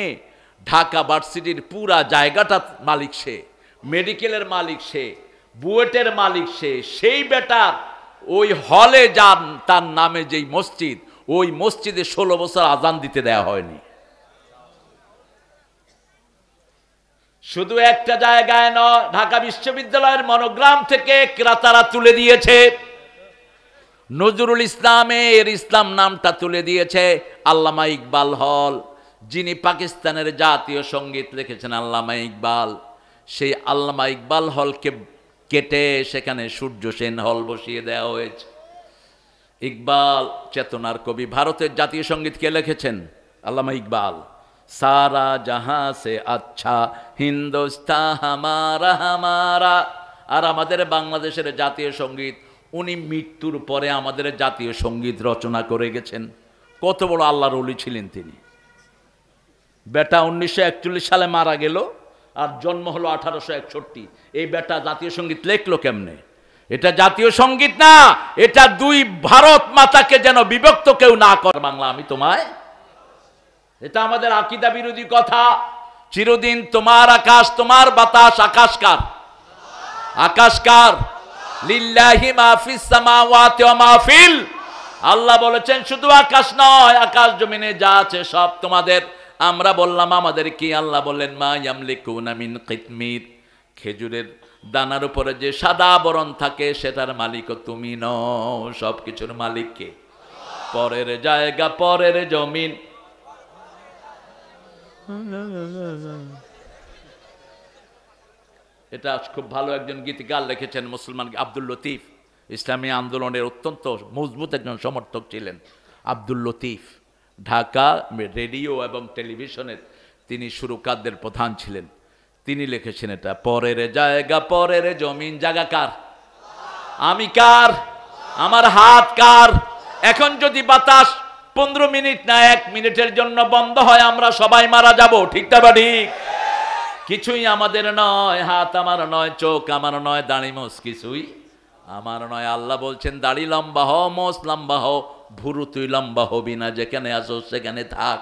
ঢাকা ভার্সিটির পুরা জায়গাটা মালিক সে, মেডিকেলের মালিক সে, বুয়েটের মালিক সে। সেই বেটার ওই হলে যান তার নামে যেই মসজিদ, ওই মসজিদে 16 বছর আজান দিতে দেয়া হয়নি। শুধু একটা জায়গায় নয়, ঢাকা বিশ্ববিদ্যালয়ের মনোগ্রাম থেকে ক্রেতারা তুলে দিয়েছে নজরুল ইসলামের ইসলাম নামটা তুলে দিয়েছে আল্লামা ইকবাল হল, যিনি পাকিস্তানের জাতীয় সঙ্গীত লিখেছেন আল্লামা ইকবাল। সেই আল্লামা ইকবাল হলকে কেটে সেখানে সূর্য সেন হল বসিয়ে দেওয়া হয়েছে। ইকবাল চেতনার কবি, ভারতের জাতীয় সঙ্গীত কে লিখেছেন? আল্লামা ইকবাল। সারা জাহাঁ সে আচ্ছা হিন্দুস্তান হামারা হামারা। আর আমাদের বাংলাদেশের জাতীয় সঙ্গীত উনি মৃত্যুর পরে আমাদের জাতীয় সঙ্গীত রচনা করে গেছেন। কত বড় আল্লাহর ওলি ছিলেন তিনি। বেটা 1941 সালে মারা গেল, আর জন্ম হলো 1861। এই বেটা জাতীয় সঙ্গীত লেখলো কেমনে? এটা জাতীয় সঙ্গীত না, এটা দুই ভারত মাতাকে যেন বিভক্ত কেউ না করে। বাংলা আমি তোমায়, এটা আমাদের আকীদা বিরোধী কথা। চিরদিন তোমার আকাশ, তোমার বাতাস। আকাশ কার? আকাশ কার? লিল্লাহি মা ফিস সামাওয়াতি ওয়া মা ফিল। আল্লাহ বলেছেন শুধু আকাশ নয়, আকাশ জমিনে যা আছে সব তোমাদের। আমরা বললাম আমাদের কি? আল্লাহ বললেন মা ইয়ামলিকুনা মিন কিতমির। খেজুরের দানার উপরে যে সাদা বরণ থাকে সেটার মালিকও তুমি নও। সব কিছুর মালিক কে? পরের জায়গা, পরের জমিন। এটা খুব ভালো একজন গীতিকার লিখেছেন, মুসলমান আব্দুল লতিফ। ইসলামী আন্দোলনের অত্যন্ত মজবুত একজন সমর্থক ছিলেন আব্দুল লতিফ। ঢাকা রেডিও এবং টেলিভিশনের তিনি সুরকারদের প্রধান ছিলেন। তিনি লিখেছেন এটা, পরের জায়গা, পরের জমিন। জায়গা কার? আমি কার? আমার হাত কার? এখন যদি বাতাস 15 মিনিট না 1 মিনিটের জন্য বন্ধ হয়, আমরা সবাই মারা যাব। ঠিক না বা ঠিক? কিছুই আমাদের নয়, হাত আমার নয়, চোখ আমার নয়, দাড়ি মোছ কিছুই আমার নয়। আল্লাহ বলছেন দাড়ি লম্বা হও, মোছ লম্বা হও, ভুরু তুই লম্বা হবি না, যেখানে আসো সেখানে থাক।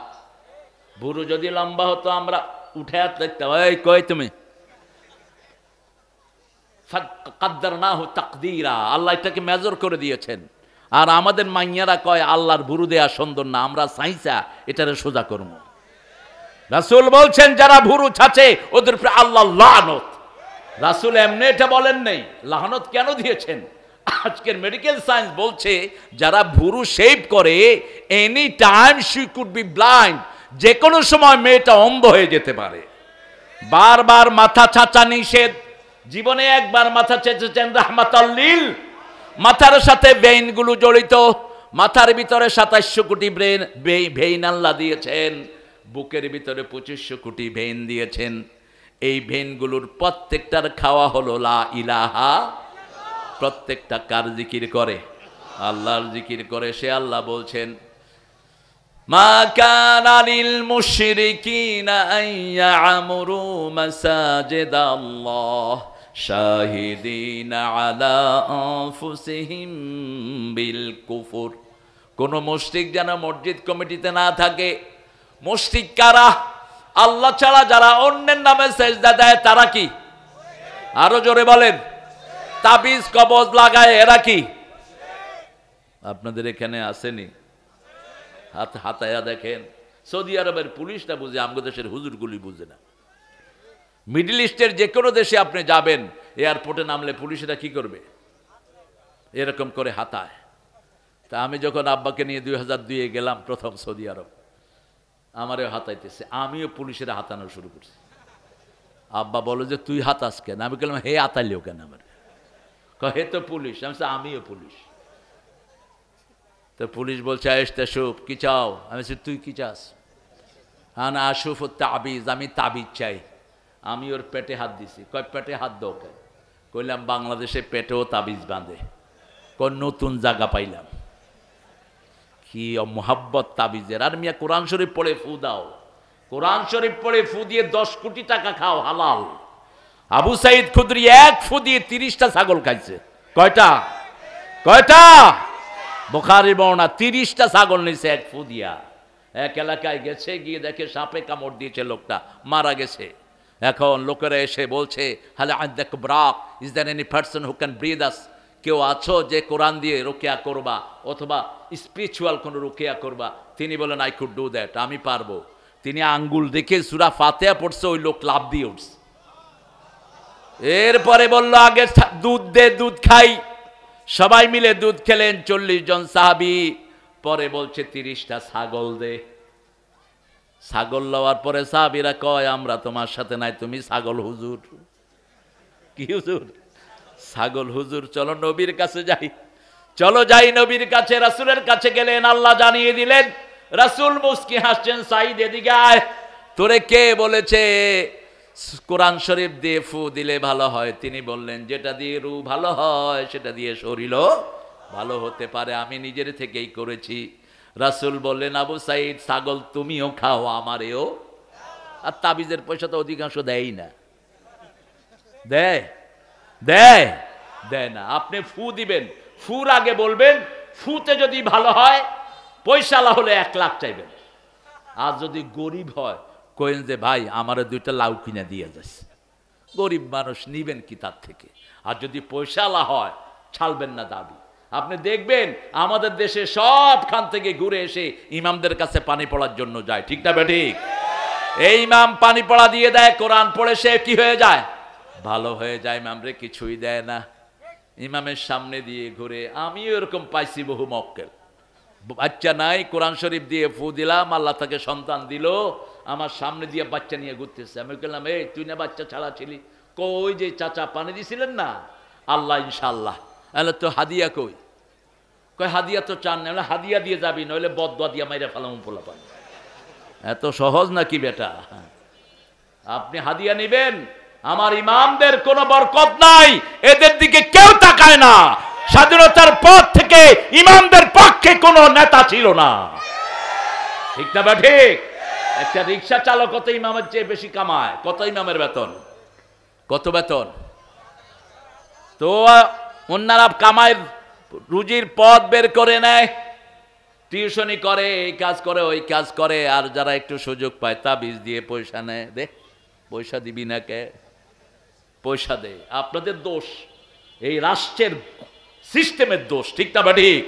ভুরু যদি লম্বা হতো আমরা উঠে হাত লিখতাম, এই কই তুমি? কাদ্দারনাহু তাকদীরা। আল্লাহ এটাকে মেজর করে দিয়েছেন। আর আমাদের মাইয়ারা কয় আল্লাহর ভুরু দেয়া সুন্দর না, আমরা সাইসা এটারে সোজা করব। রাসূল বলছেন যারা ভুরু ছাচে ওদের উপরে আল্লাহ লানত। রাসূল এমনি এটা বলেন নাই, লানত কেন দিয়েছেন? আজকের মেডিকেল সায়েন্স বলছে যারা ভুরু শেভ করে, any time she could be blind. যে কোনো সময় মেয়েটা অন্ধ হয়ে যেতে পারে। বারবার মাথা ছাঁচা নিষেধ। জীবনে একবার মাথা চেঁচেছেন রাহমাতাল লিল। মাথার সাথে ভেইনগুলো জড়িত। মাথার ভিতরে 2700 কোটি ভেইন আল্লাহ দিয়েছেন। বুকের ভিতরে 2500 কোটি ভেইন দিয়েছেন। এই ভেইনগুলোর প্রত্যেকটার খাওয়া হলো লা ইলাহা। প্রত্যেকটা কার জিকির করে? আল্লাহর জিকির করে। সে আল্লাহ বলছেন মা কানা লিল মুশরিকিনা আন ইয়া'মুরু মাসাজিদাল্লাহ শাহিদিনা আলা আনফুসিহিম বিল কুফর। কোন মুশরিক যেন মসজিদ কমিটিতে না থাকে। মুশরিক কারা? আল্লাহ ছাড়া যারা অন্যের নামে সেজদা দেয় তারা কি? আরো জোরে বলেন। তাবিজ কবজ লাগায় এরা কি? আপনাদের এখানে আসেনি? হাত হাতায়া দেখেন। সৌদি আরবের পুলিশটা বুঝে, আমাদের দেশের হুজুরগুলি বুঝে না। মিডল ইস্টের যে কোনো দেশে আপনি যাবেন, এয়ারপোর্টে নামলে পুলিশেরা কি করবে? এরকম করে হাতায়। তা আমি যখন আব্বাকে নিয়ে 2002-এ গেলাম প্রথম সৌদি আরব, আমারও হাতাইতেছে। আমিও পুলিশের হাতানো শুরু করছি। আব্বা বলো যে তুই হাতাস কেন? আমি বললাম হে হাতাইলেও কেন? আমার হে তো পুলিশ। আমি আমিও পুলিশ। তো পুলিশ বলছে আয়েশতা শুভ কি চাও? আমি বলছি তুই কি চাস? আনা আশুফ তাবিজ, আমি তাবিজ চাই। আমি ওর পেটে হাত দিছি। কয় পেটে হাত দাও কেন? কইলাম বাংলাদেশে পেটেও তাবিজ বাঁধে। কোন নতুন জায়গা পাইলাম। কি মোহাব্বত তাবিজের। আর মিয়া কোরআন শরীফ পড়ে ফু দাও। কোরআন শরীফ পড়ে ফু দিয়ে 10 কোটি টাকা খাও, হালাল। আবু সাইদ খুদরি এক ফু দিয়ে 30টা ছাগল খাইছে। কয়টা? কয়টা? বুখারী বর্ণনা 30টা ছাগল নিছে এক ফু দিয়া। এক এলাকায় গেছে, গিয়ে দেখে সাপে কামড় দিয়েছে, লোকটা মারা গেছে। এখন লোকেরা এসে বলছে, হ্যালো আইদাক ব্রাক, is there any person who can breathe us? কেউ আছো যে কোরআন দিয়ে রুকিয়া করবা অথবা স্পিরিচুয়াল কোনো রুকিয়া করবা? তিনি বলেন, আই কুড ডু দ্যাট, আমি পারবো। তিনি আঙ্গুল দেখে সূরা ফাতিহা পড়ছে, ওই লোক লাফ দিয়ে উঠছে। এরপরে বলল, আগে দুধ দে, দুধ খাই। সবাই মিলে দুধ খেলেন, 40 জন সাহাবী। পরে বলছে 30টা ছাগল দে। ছাগল লওয়ার পরে সাহাবীরা কয়, আমরা তোমার সাথে নাই, তুমি ছাগল হুজুর। কি হুজুর? ছাগল হুজুর। চলো নবীর কাছে যাই, চলো যাই নবীর কাছে। রাসূলের কাছে গেলেন, আল্লাহ জানিয়ে দিলেন। রাসূল মুস্কি হাসছেন, সাইদ এদিকে আয়, তোরে কে বলেছে কোরআন শরীফ দিয়ে ফু দিলে ভালো হয়? তিনি বললেন, যেটা দিয়ে রু ভালো হয় সেটা দিয়ে শরীরও ভালো হতে পারে, আমি নিজের থেকেই করেছি। রাসূল বললেন, আবু সাইদ, ছাগল তুমিও খাও, আমারেও। আর তাবিজের পয়সা তো অধিকাংশ দেয়ই না। দেয়? দেয়? দেয় না। আপনি ফু দিবেন, ফুর আগে বলবেন, ফুতে যদি ভালো হয়, পয়সালা হলে 1 লাখ চাইবেন। আর যদি গরিব হয়, কইন যে ভাই আমারে 2টা লাউ কিনে দিয়ে যাচ্ছে। গরিব মানুষ নিবেন কি তার থেকে? আর যদি পয়সালা হয়, ছাড়বেন না দাবি। আপনি দেখবেন আমাদের দেশে সবখান থেকে ঘুরে এসে ইমামদের কাছে পানি পড়ার জন্য যায়, ঠিক না বেঠিক? এই ইমাম পানি পড়া দিয়ে দেয়, কোরআন পড়ে সে কি হয়ে যায়? ভালো হয়ে যায়। ইমামরে কিছুই দেয় না, ইমামের সামনে দিয়ে ঘুরে। আমিও এরকম পাইছি বহু মক্কেল। বাচ্চা নাই, কোরআন শরীফ দিয়ে ফু দিলাম, আল্লাহ তাকে সন্তান দিল, আমার সামনে দিয়ে বাচ্চা নিয়ে ঘুরতেছে। আমি বললাম, এই তুই না বাচ্চা ছাড়া ছিলি? কই যে চাচা পানি দিছিলেন না, আল্লাহ ইনশাআল্লাহ। তাহলে তো হাদিয়া কই? কই হাদিয়া তো চান না। হাদিয়া দিয়ে যাবি, নইলে বদদুয়া দিয়া মাইরা ফেলাম পোলা পানি। এত সহজ নাকি বেটা? আপনি হাদিয়া নেবেন, আমার ইমামদের কোনো বরকত নাই, এদের দিকে কেউ তাকায় না। স্বাধীনতার পর থেকে ইমামদের পক্ষে কোনো নেতা ছিল না, ঠিক না ঠিক? একটা রিক্সা চালক কত ইমামের চেয়ে বেশি কামায়? কত ইমামের বেতন? কত বেতন? তো অন্যরা কামায়, রুজির পথ বের করে নেয়, টিউশনি করে, এই কাজ করে, ওই কাজ করে। আর যারা একটু সুযোগ পায়, তাবিজ দিয়ে পয়সা নেয়। দে, পয়সা দিবি না কে? পয়সা দে। আপনাদের দোষ, এই রাষ্ট্রের সিস্টেমের দোষ, ঠিক না ঠিক?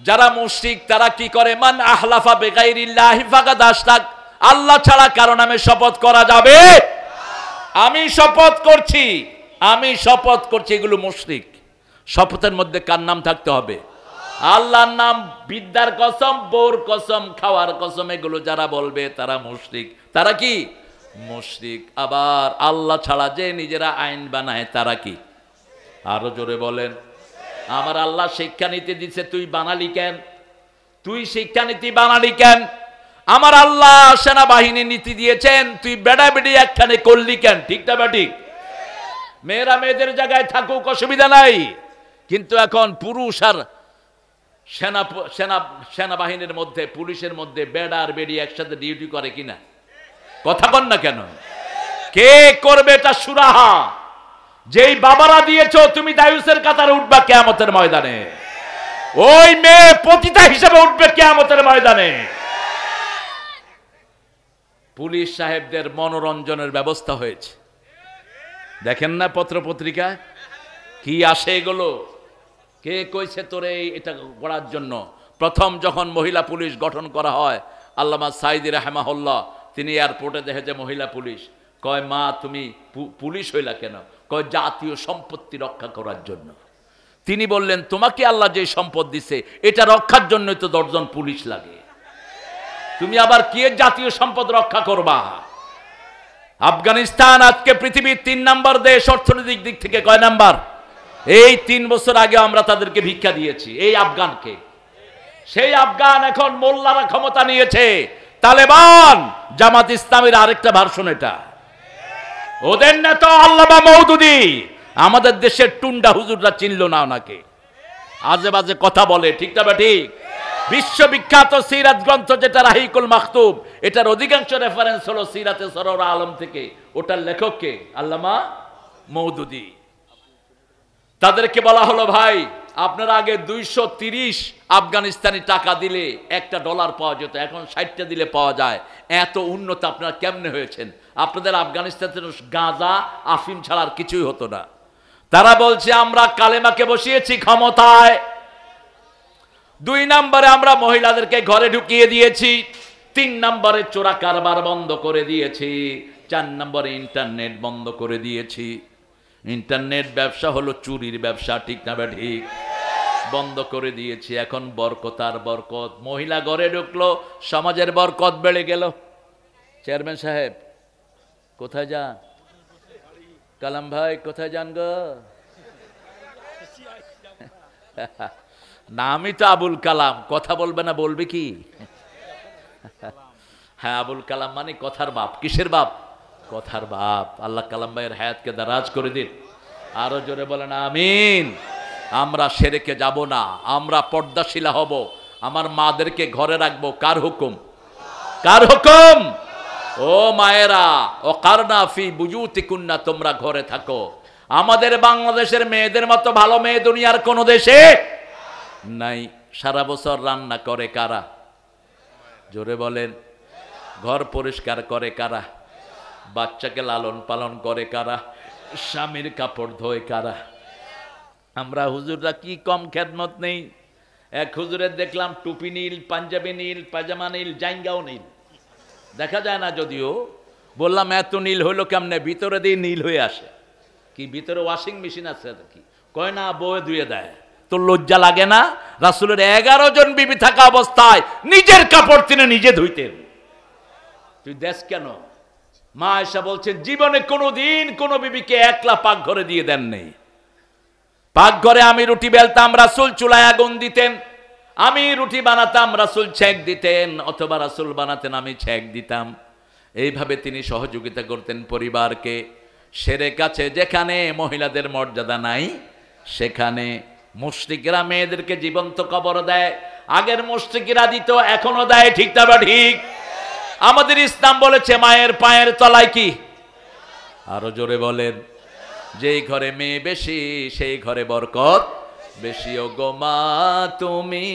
যারা মুশরিক তারা কি করে? মান আহলাফা বিগাইরিল্লাহি ফাকাদ আশরাক। আল্লাহ ছাড়া কারো নামে শপথ করা যাবে? আমি শপথ করছি, আমি শপথ করছি, এগুলো মুশরিক। শপথের মধ্যে কার নাম থাকতে হবে? আল্লাহর নাম। বিদ্যার কসম, বউর কসম, খাওয়ার কসম, এগুলো যারা বলবে তারা মুশরিক। তারা কি? মুশরিক। আবার আল্লাহ ছাড়া যে নিজেরা আইন বানায় তারা কি? আরো জোরে বলেন। আমার আল্লাহ শিক্ষানীতি দিচ্ছে, তুই বানালি কেন? তুই শিক্ষানীতি বানালি কেন? আমার আল্লাহ সেনাবাহিনী নীতি দিয়েছেন, তুই বেড়া বেড়ি একখানে করলি কেন? ঠিক না ঠিক? মেয়েরা মেয়েদের জায়গায় থাকুক, অসুবিধা নাই। কিন্তু এখন পুরুষ আর সেনাবাহিনীর মধ্যে, পুলিশের মধ্যে বেড়া আর বেড়ি একসাথে ডিউটি করে কিনা? কথা বল না কেন? কে করবে এটা সুরাহা? যেই বাবারা দিয়েছো, তুমি দায়ুসের কাতারে উঠবা কিয়ামতের ময়দানে। ওই মেয়ে পতিতা হিসেবে উঠবে কিয়ামতের ময়দানে। পুলিশ সাহেবদের মনোরঞ্জনের ব্যবস্থা হয়েছে, দেখেন না পত্র পত্রিকা কি আসে এগুলো? কে কইছে তোরে এটা করার জন্য? প্রথম যখন মহিলা পুলিশ গঠন করা হয়, আল্লামা সাইদি রাহমাহুল্লাহ, তিনি এয়ারপোর্টে দেখে যে মহিলা পুলিশ। কয়, মা তুমি পুলিশ হইলা কেন? কয়, জাতীয় সম্পত্তি রক্ষা করার জন্য। তিনি বললেন, তোমাকে আল্লাহ যে সম্পদ দিছে এটা রক্ষার জন্যই তো 10 জন পুলিশ লাগে, তুমি আবার কি জাতীয় সম্পদ রক্ষা করবা? আফগানিস্তান আজকে পৃথিবীর 3 নম্বর দেশ অর্থনৈতিক দিক থেকে। কয় নাম্বার? এই 3 বছর আগে আমরা তাদেরকে ভিক্ষা দিয়েছি, এই আফগানকে। সেই আফগান এখন মোল্লারা ক্ষমতা নিয়েছে, তালেবান, জামাত ইসলামের আরেকটা ভার্সন এটা। ওদের নেতা আল্লামা মওদুদি। আমাদের দেশের টুন্ডা হুজুররা চিনল না ওনাকে, আজে বাজে কথা বলে, ঠিক না ঠিক? বিশ্ববিখ্যাত সিরাত গ্রন্থ যেটা রাহিকুল মাকতুব, এটার অধিকাংশ রেফারেন্স হলো সিরাতে সরওয়ার আলম থেকে। ওটার লেখককে আল্লামা মওদুদী। তাদেরকে বলা হলো, ভাই আপনার আগে 230 আফগানিস্তানি টাকা দিলে $1 পাওয়া যেত, এখন 60টা দিলে পাওয়া যায়। এত উন্নত আপনারা কেমনে হয়েছেন? আপনাদের আফগানিস্তানের গাঁজা আফিম ছাড়া আর কিছুই হতো না। তারা বলছে আমরা কালেমাকে বসিয়েছি ক্ষমতায়, 2 নম্বরে আমরা মহিলাদেরকে ঘরে ঢুকিয়ে দিয়েছি, 3 নম্বরে চোরা কারবার বন্ধ করে দিয়েছি, 4 নম্বরে ইন্টারনেট বন্ধ করে দিয়েছি। ইন্টারনেট ব্যবসা হলো চুরির ব্যবসা, ঠিক না ঠিক? বন্ধ করে দিয়েছি। এখন বরকত আর বরকত, মহিলা ঘরে ঢুকলো, সমাজের বরকত বেড়ে গেল। চেয়ারম্যান সাহেব কোথায় যান? কালাম ভাই কোথায় যান গো? নামই তো আবুল কালাম, কথা বলবে না, বলবে কি? হ্যাঁ, আবুল কালাম মানে কথার বাপ। কিসের বাপ? কথার বাপ। আল্লাহ কালাম ভাইয়ের হায়াতকে দারাজ করে দিন। আরো জোরে বলেন আমিন। আমরা সেরেকে যাব না, আমরা পর্দাশীলা হব, আমার মাদেরকে ঘরে রাখবো। কার হুকুম? কার হুকুম? ও মায়েরা, ও কারনা ফি বুয়ুতিকুন্না, তোমরা ঘরে থাকো। আমাদের বাংলাদেশের মেয়েদের মতো ভালো মেয়ে দুনিয়ার কোন দেশে নাই। সারা বছর রান্না করে কারা? জোরে বলেন। ঘর পরিষ্কার করে কারা? বাচ্চাকে লালন পালন করে কারা? স্বামীর কাপড় ধোয় কারা? আমরা হুজুররা কি কম খেদমত নেই? এক হুজুরের দেখলাম টুপি নীল, পাঞ্জাবি নীল, পাজামা নীল, জাইঙ্গাও নীল, দেখা যায় না যদিও। বললাম এত নীল হইলো কেমনে? ভিতরে দিয়ে নীল হয়ে আসে। কি ভিতরে ওয়াশিং মেশিন আছে কি? কয় না, বয়ে ধুয়ে দেয়। তোর লজ্জা লাগে না? রাসূলের 11 জন বিবি থাকা অবস্থায় নিজের কাপড় তিনি নিজে ধুইতেন। তুই দেশ কেন? মা আয়েশা বলছেন জীবনে কোনোদিন কোনো বিবিকে একলা পাক ঘরে দিয়ে দেন নেই। পাক ঘরে আমি রুটি বেলতাম, রাসূল চুলায় আগুন দিতেন। আমি রুটি বানাতাম, রাসূল ছেঁক দিতেন, অথবা রাসূল বানাতেন, আমি ছেঁক দিতাম। এইভাবে তিনি সহযোগিতা করতেন পরিবারকে। সেরে কাছে যেখানে মহিলাদের মর্যাদা নাই, সেখানে মুশরিকরা মেয়েদেরকে জীবন্ত কবর দেয়। আগের মুশরিকরা দিত, এখনো দেয়, ঠিক না ঠিক? আমাদের ইসলাম বলেছে মায়ের পায়ের তলায় কি? আরো জোরে বলেন। যেই ঘরে মেয়ে বেশি সেই ঘরে বরকত বেশি। ও গো মা তুমি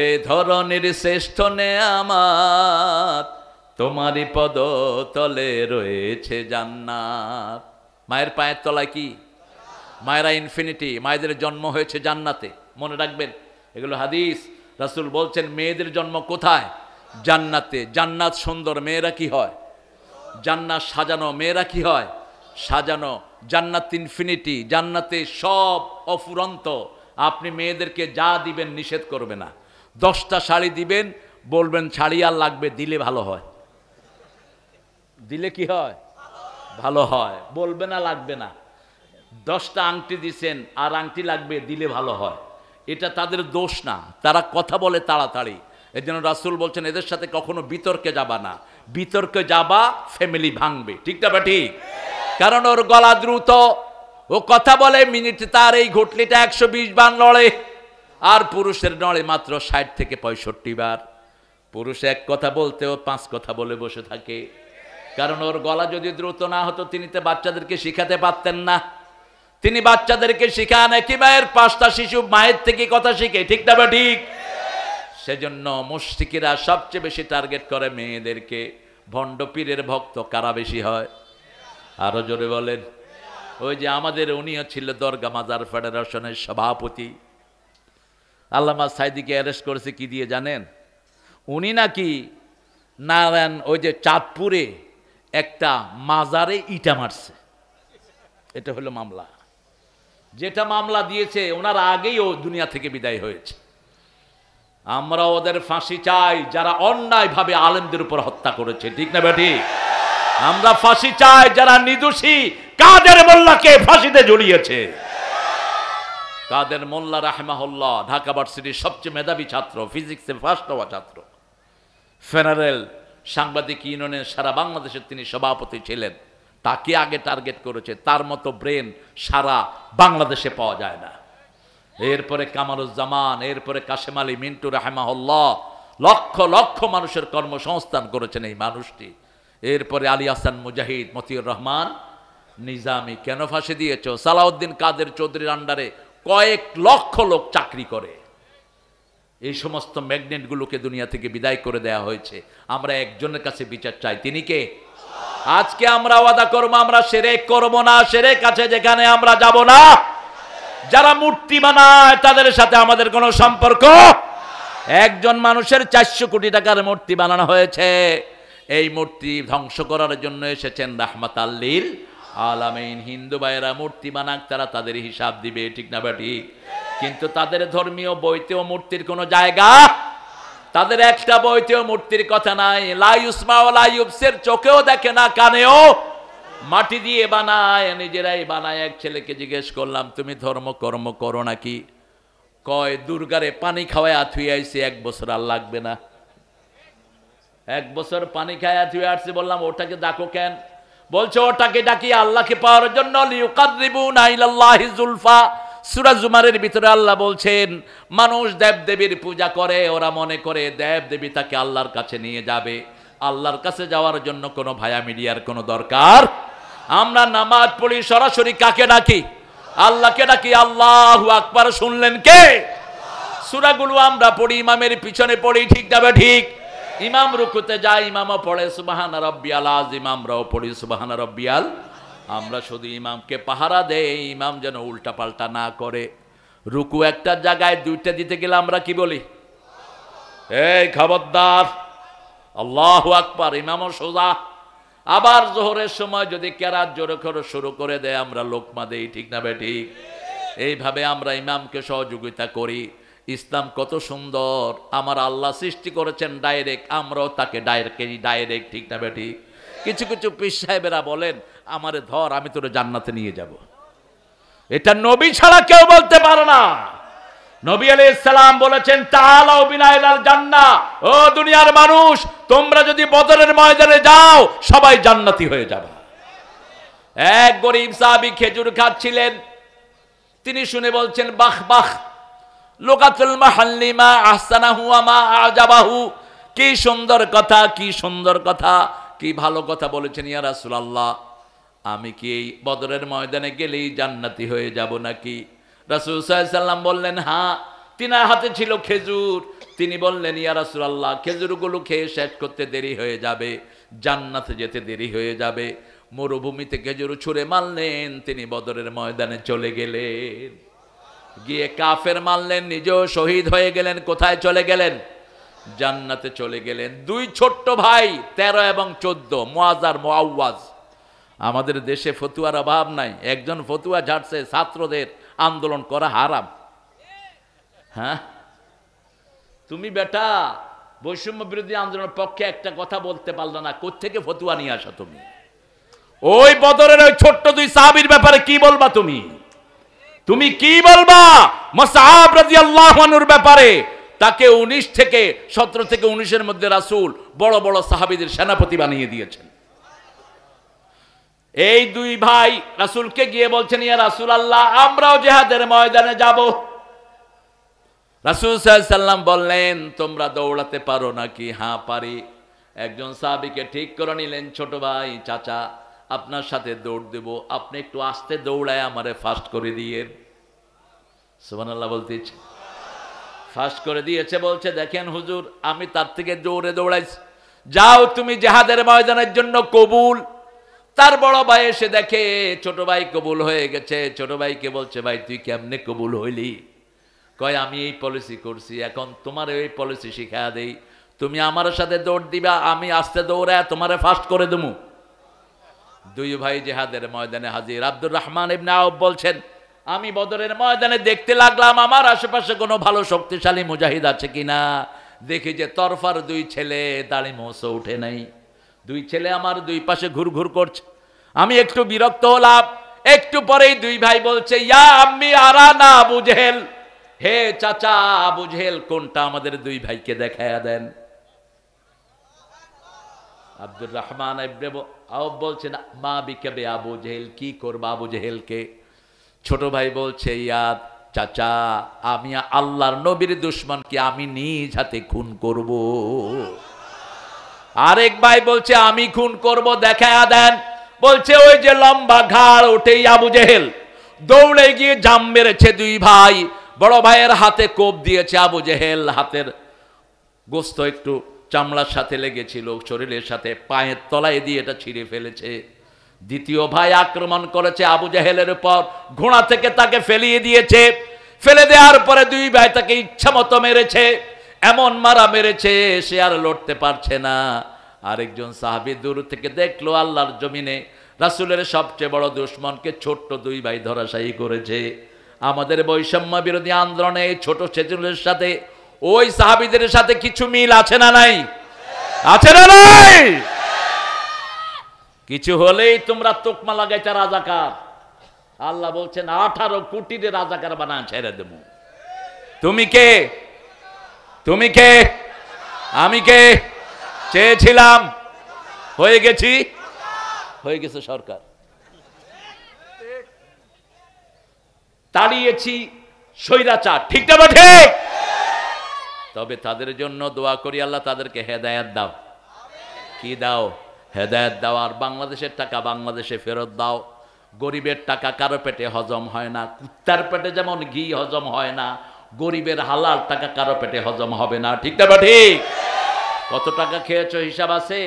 এ ধরনের শ্রেষ্ঠ নেয়ামত, তোমারই পদ তলে রয়েছে জান্নাত। মায়ের পায়ের তলায় কি? মায়েরা ইনফিনিটি। মায়েদের জন্ম হয়েছে জান্নাতে, মনে রাখবেন। এগুলো হাদিস। রাসূল বলছেন মেয়েদের জন্ম কোথায়? জান্নাতে। জান্নাত সুন্দর, মেয়েরা কি হয়? জান্নাত সাজানো, মেয়েরা কি হয়? সাজানো। জান্নাত ইনফিনিটি, জান্নাতে সব অফুরন্ত। আপনি মেয়েদেরকে যা দিবেন নিষেধ করবে না। 10টা শাড়ি দিবেন, বলবেন শাড়ি আর লাগবে, দিলে ভালো হয়। দিলে কি হয়? ভালো হয়। বলবে না লাগবে না। 10টা আংটি দিছেন আর আংটি লাগবে, দিলে ভালো হয়। এটা তাদের দোষ না, তারা কথা বলে তাড়াতাড়ি। এই জন্য রাসূল বলছেন এদের সাথে কখনো বিতর্কে যাবা না। বিতর্কে যাবা ফ্যামিলি ভাঙবে, ঠিক না ঠিক? কারণ ওর গলা দ্রুত, ও কথা বলে মিনিটে তার এই ঘটলিটা 120 বার নড়ে, আর পুরুষের নড়ে মাত্র 60 থেকে 65 বার। পুরুষ এক কথা বলতেও 5 কথা বলে বসে থাকে। কারণ ওর গলা যদি দ্রুত না হতো তিনি তো বাচ্চাদেরকে শিখাতে পারতেন না। তিনি বাচ্চাদেরকে শিখান একই মায়ের 5টা শিশু মায়ের থেকে কথা শিখে, ঠিক না ঠিক? সেজন্য মুশরিকরা সবচেয়ে বেশি টার্গেট করে মেয়েদেরকে। ভণ্ড পীরের ভক্ত কারা বেশি হয়? আরো জোরে বলেন। ওই যে আমাদের উনিও ছিল দরগা মাজার ফেডারেশনের সভাপতি, আল্লামা সাইদিকে অ্যারেস্ট করেছে কি দিয়ে জানেন? উনি নাকি নারায়ণ ওই যে চাঁদপুরে একটা মাজারে ইটা মারছে। এটা হলো মামলা। যেটা মামলা দিয়েছে ওনার আগেই ও দুনিয়া থেকে বিদায় হয়েছে। আমরা ওদের ফাঁসি চাই যারা অন্যায়ভাবে আলেমদের উপর হত্যা করেছে, ঠিক না ঠিক? আমরা ফাঁসি চাই যারা নির্দোষী কাদের মোল্লাকে ফাঁসিতে ঝুলিয়েছে। কাদের মোল্লা রাহমাহুল্লাহ ঢাকা ভার্সিটির সবচেয়ে মেধাবী ছাত্র, ফিজিক্সে ফার্স্ট হওয়া ছাত্র, ফেডারেল সাংবাদিক ইউনিয়নের সারা বাংলাদেশের তিনি সভাপতি ছিলেন। তাকে আগে টার্গেট করেছে। তার মতো ব্রেন সারা বাংলাদেশে পাওয়া যায় না। এরপরে কামারুজ্জামান, এরপরে কাশেম আলী মিন্টু রাহিমাহুল্লাহ, লক্ষ লক্ষ মানুষের কর্মসংস্থান করেছেন এই মানুষটি। এরপরে আলী হাসান মুজাহিদ, মতিউর রহমান নিজামী। কেন ফাঁসি দিয়েছ? সালাউদ্দিন কাদের চৌধুরীর আন্ডারে কয়েক লক্ষ লোক চাকরি করে। এই সমস্ত ম্যাগনেটগুলোকে দুনিয়া থেকে বিদায় করে দেয়া হয়েছে। আমরা একজনের কাছে বিচার চাই, তিনি কে? আজকে আমরা ওয়াদা করবো আমরা শিরক করব না। শিরক আছে যেখানে আমরা যাব না। যারা মূর্তি বানায় তাদের সাথে আমাদের কোনো সম্পর্ক। একজন মানুষের 400 কোটি টাকার মূর্তি বানানো হয়েছে। এই মূর্তি ধ্বংস করার জন্য এসেছেন রাহমাতাল লিল আলামিন। হিন্দু ভাইয়েরা মূর্তি বানাক, তারা তাদের হিসাব দিবে, ঠিক না ঠিক? কিন্তু তাদের ধর্মীয় বইতেও মূর্তির কোনো জায়গা, তাদের একটা বইতেও মূর্তির কথা নাই। লা ইউসমা ওয়া লা ইউবসির, চোখেও দেখে না, কানেও, মাটি দিয়ে বানায়, নিজেরাই বানায়। এক ছেলেকে জিজ্ঞেস করলাম তুমি ধর্ম কর্ম করো নাকি? কয় দুর্গারে পানি খাওয়ায় আথুই আইছে, 1 বছর আর লাগবে না। 1 বছর পানি খায় আথুই আসছে। বললাম ওটাকে ডাকো কেন? বলছে ওটাকে ডাকি আল্লাহকে পাওয়ার জন্য। লিউকাররিবুনা ইলাল্লাহি যুলফা, সূরা জুমারের ভিতরে আল্লাহ বলছেন মানুষ দেবদেবীর পূজা করে, ওরা মনে করে দেবদেবী তাকে আল্লাহর কাছে নিয়ে যাবে। আল্লাহর কাছে যাওয়ার জন্য কোনো ভায়া মিডিয়ার কোনো দরকার। আমরা নামাজ পড়ি সরাসরি কাকে ডাকি? আল্লাহকে ডাকি। আল্লাহু আকবার শুনলেন কে? সূরাগুলো আমরা পড়ি, ইমামের পিছনে পড়ি, ঠিক যাবে ঠিক? ইমাম রুকুতে যায়, ইমামও পড়ে সুবহানা রাব্বিয়াল আযীম, আমরাও পড়ি সুবহানা রাব্বিয়াল। আমরা শুধু ইমামকে পাহারা দেই, ইমাম যেন উল্টা পাল্টা না করে। রুকু একটা জায়গায় 2টা দিতে গেলে আমরা কি বলি? এই খবরদার, আল্লাহু আকবার, ইমামও সোজা। আবার জোহরের সময় যদি কেরাত জোরে করে শুরু করে দেয়, আমরা লোকমা দেই, ঠিক না ঠিক? এইভাবে আমরা ইমামকে সহযোগিতা করি। ইসলাম কত সুন্দর! আমার আল্লাহ সৃষ্টি করেছেন ডাইরেক্ট, আমরাও তাকে ডাইরেক্ট, ঠিক না ঠিক? কিছু কিছু পীর সাহেবেরা বলেন আমারে ধর, আমি তোরে জান্নাতে নিয়ে যাব। এটা নবী ছাড়া কেউ বলতে পারে না। নবী আলাইহিস সালাম বলেছেন তাআলাউ বিনা ইলাল জান্নাহ, ও দুনিয়ার মানুষ তোমরা যদি বদরের ময়দানে যাও সবাই জান্নাতি হয়ে যাবে। এক গরীব সাহাবী খেজুর খাচ্ছিলেন, তিনি শুনে বলছেন বাহ বাহ, লুকাতুল মাহাল্লি মা আহসানাহু ওয়া মা আজাবাহু, কি সুন্দর কথা, কি সুন্দর কথা, কি ভালো কথা বলেছেন ইয়া রাসূলুল্লাহ। আমি কি এই বদরের ময়দানে গেলেই জান্নাতি হয়ে যাব নাকি? রাসূল সাল্লাল্লাহু আলাইহি সাল্লাম বললেন হ্যাঁ। তিনার হাতে ছিল খেজুর। তিনি বললেন ইয়া রাসূলুল্লাহ, খেজুরগুলো খেয়ে শেষ করতে দেরি হয়ে যাবে, জান্নাতে যেতে দেরি হয়ে যাবে। মরুভূমিতে খেজুর ছুঁড়ে মারলেন, তিনি বদরের ময়দানে চলে গেলেন। গিয়ে কাফের মারলেন, নিজেও শহীদ হয়ে গেলেন। কোথায় চলে গেলেন? জান্নাতে চলে গেলেন। 2 ছোট্ট ভাই 13 এবং 14, মুআজ আর মুআওয়াজ। আমাদের দেশে ফতুয়ার অভাব নাই। একজন ফতুয়া ঝাড়ছে ছাত্রদের আন্দোলন করা হারাম। হ্যাঁ, তুমি বেটা বৈষম্য বিরোধী আন্দোলনের পক্ষে একটা কথা বলতে পারলো না, কোত্থেকে ফতুয়া নিয়ে আসা তুমি? ওই বদরের ওই ছোট্ট 2 সাহাবীর ব্যাপারে কি বলবা তুমি? তুমি কি বলবা মুসআব রাদিয়াল্লাহু আনহুর ব্যাপারে? তাকে 19 থেকে 17 থেকে 19-এর মধ্যে রাসূল বড় বড় সাহাবীদের সেনাপতি বানিয়ে দিয়েছেন। এই 2 ভাই রাসূলকে গিয়ে বলছেন ইয়া রাসূলুল্লাহ, আমরাও জিহাদের ময়দানে যাব। রাসূল সাল্লাল্লাহু আলাইহি সাল্লাম বললেন তোমরা দৌড়াতে পারো নাকি? হ্যাঁ পারি। একজন সাহাবীকে ঠিক করে নিলেন, ছোট ভাই চাচা আপনার সাথে দৌড় দেব, আপনি একটু আস্তে দৌড়ায় আমারে ফাস্ট করে দিয়েন। সুবহানাল্লাহ বলতে ইচ্ছে, ফাস্ট করে দিয়েছে। বলছে দেখেন হুজুর, আমি তার থেকে জোরে দৌড়াইছি, যাও তুমি জিহাদের ময়দানের জন্য কবুল। তার বড় ভাই এসে দেখে ছোট ভাই কবুল হয়ে গেছে। ছোট ভাইকে বলছে ভাই তুই কেমনে কবুল হইলি? কয় আমি এই পলিসি করছি, এখন তোমার এই পলিসি শিখা দেই। তুমি আমার সাথে দৌড় দিবা, আমি আস্তে দৌড়ায় তোমারে ফাস্ট করে দেবো। 2 ভাই জিহাদের ময়দানে হাজির। আব্দুর রহমান ইবনে আউফ বলছেন আমি বদরের ময়দানে দেখতে লাগলাম আমার আশেপাশে কোনো ভালো শক্তিশালী মুজাহিদ আছে কিনা। দেখি যে তরফার 2 ছেলে, দাড়ি মোছ উঠে নাই। 2 ছেলে আমার 2 পাশে ঘুরঘুর করছে। আমি একটু বিরক্ত হলাম। একটু পরেই 2 ভাই বলছে ইয়া আম্মি আরানা আবু জেহেল, হে চাচা আবু জেহেল কোনটা, আমাদের 2 ভাইকে দেখায়া দেন। আব্দুর রহমান ইবনে আউফ বলছেন মা বিকাবে আবু জেহেল, কি করবা আবু জেহেলকে? ছোট ভাই বলছে ইয়া চাচা আমি আল্লাহর নবীর দুশমনকে আমি নিজ হাতে খুন করব। আরেক ভাই বলছে আমি খুন করব, দেখায়া দেন। বলছে ওই যে লম্বা ঘাড় ওঠেই আবু জেহেল দৌড়ে গিয়ে জাম মেরেছে দুই ভাই, বড় ভাইয়ের হাতে কোপ দিয়েছে আবু জেহেল, হাতের গোস্ত একটু চামড়ার সাথে লেগেছিল, শরীরের সাথে পায়ের তলায় দিয়ে এটা ছিঁড়ে ফেলেছে। দ্বিতীয় ভাই আক্রমণ করেছে আবু জেহেলের উপর, ঘোড়া থেকে তাকে ফেলিয়ে দিয়েছে। ফেলে দেওয়ার পরে দুই ভাই তাকে ইচ্ছা মতো মেরেছে, এমন মারা মেরেছে সে আর লড়তে পারছে না। আরেকজন সাহাবী দূর থেকে দেখলো আল্লাহর জমিনে রাসূলের সবচেয়ে বড় দুশমনকে ছোট্ট দুই ভাই ধরাশায়ী করেছে। আমাদের বৈষম্য বিরোধী আন্দোলনে এই ছোট ছেলেদের সাথে ওই সাহাবীদের সাথে কিছু মিল আছে না নাই? আছে না নাই? কিছু হলেই তোমরা তোকমা লাগাইতে রাজাকার। আল্লাহ বলছেন 18 কোটির রাজাকার বানায় ছেড়ে দেব। তুমি কে? তুমি কে? আমি কে? চেয়েছিলাম, হয়ে গেছি, হয়ে গেছে সরকার। তাড়িয়েছি স্বৈরাচার, ঠিক না ঠিক? তবে তাদের জন্য দোয়া করি আল্লাহ তাদেরকে হেদায়েত দাও। কি দাও? হেদায়েত দাও। আর বাংলাদেশের টাকা বাংলাদেশে ফেরত দাও। গরিবের টাকা কারো পেটে হজম হয় না। কুত্তার পেটে যেমন ঘি হজম হয় না, গরিবের হালাল টাকা কারো পেটে হজম হবে না, ঠিক না ঠিক? কত টাকা খেয়েছো হিসাব আছে?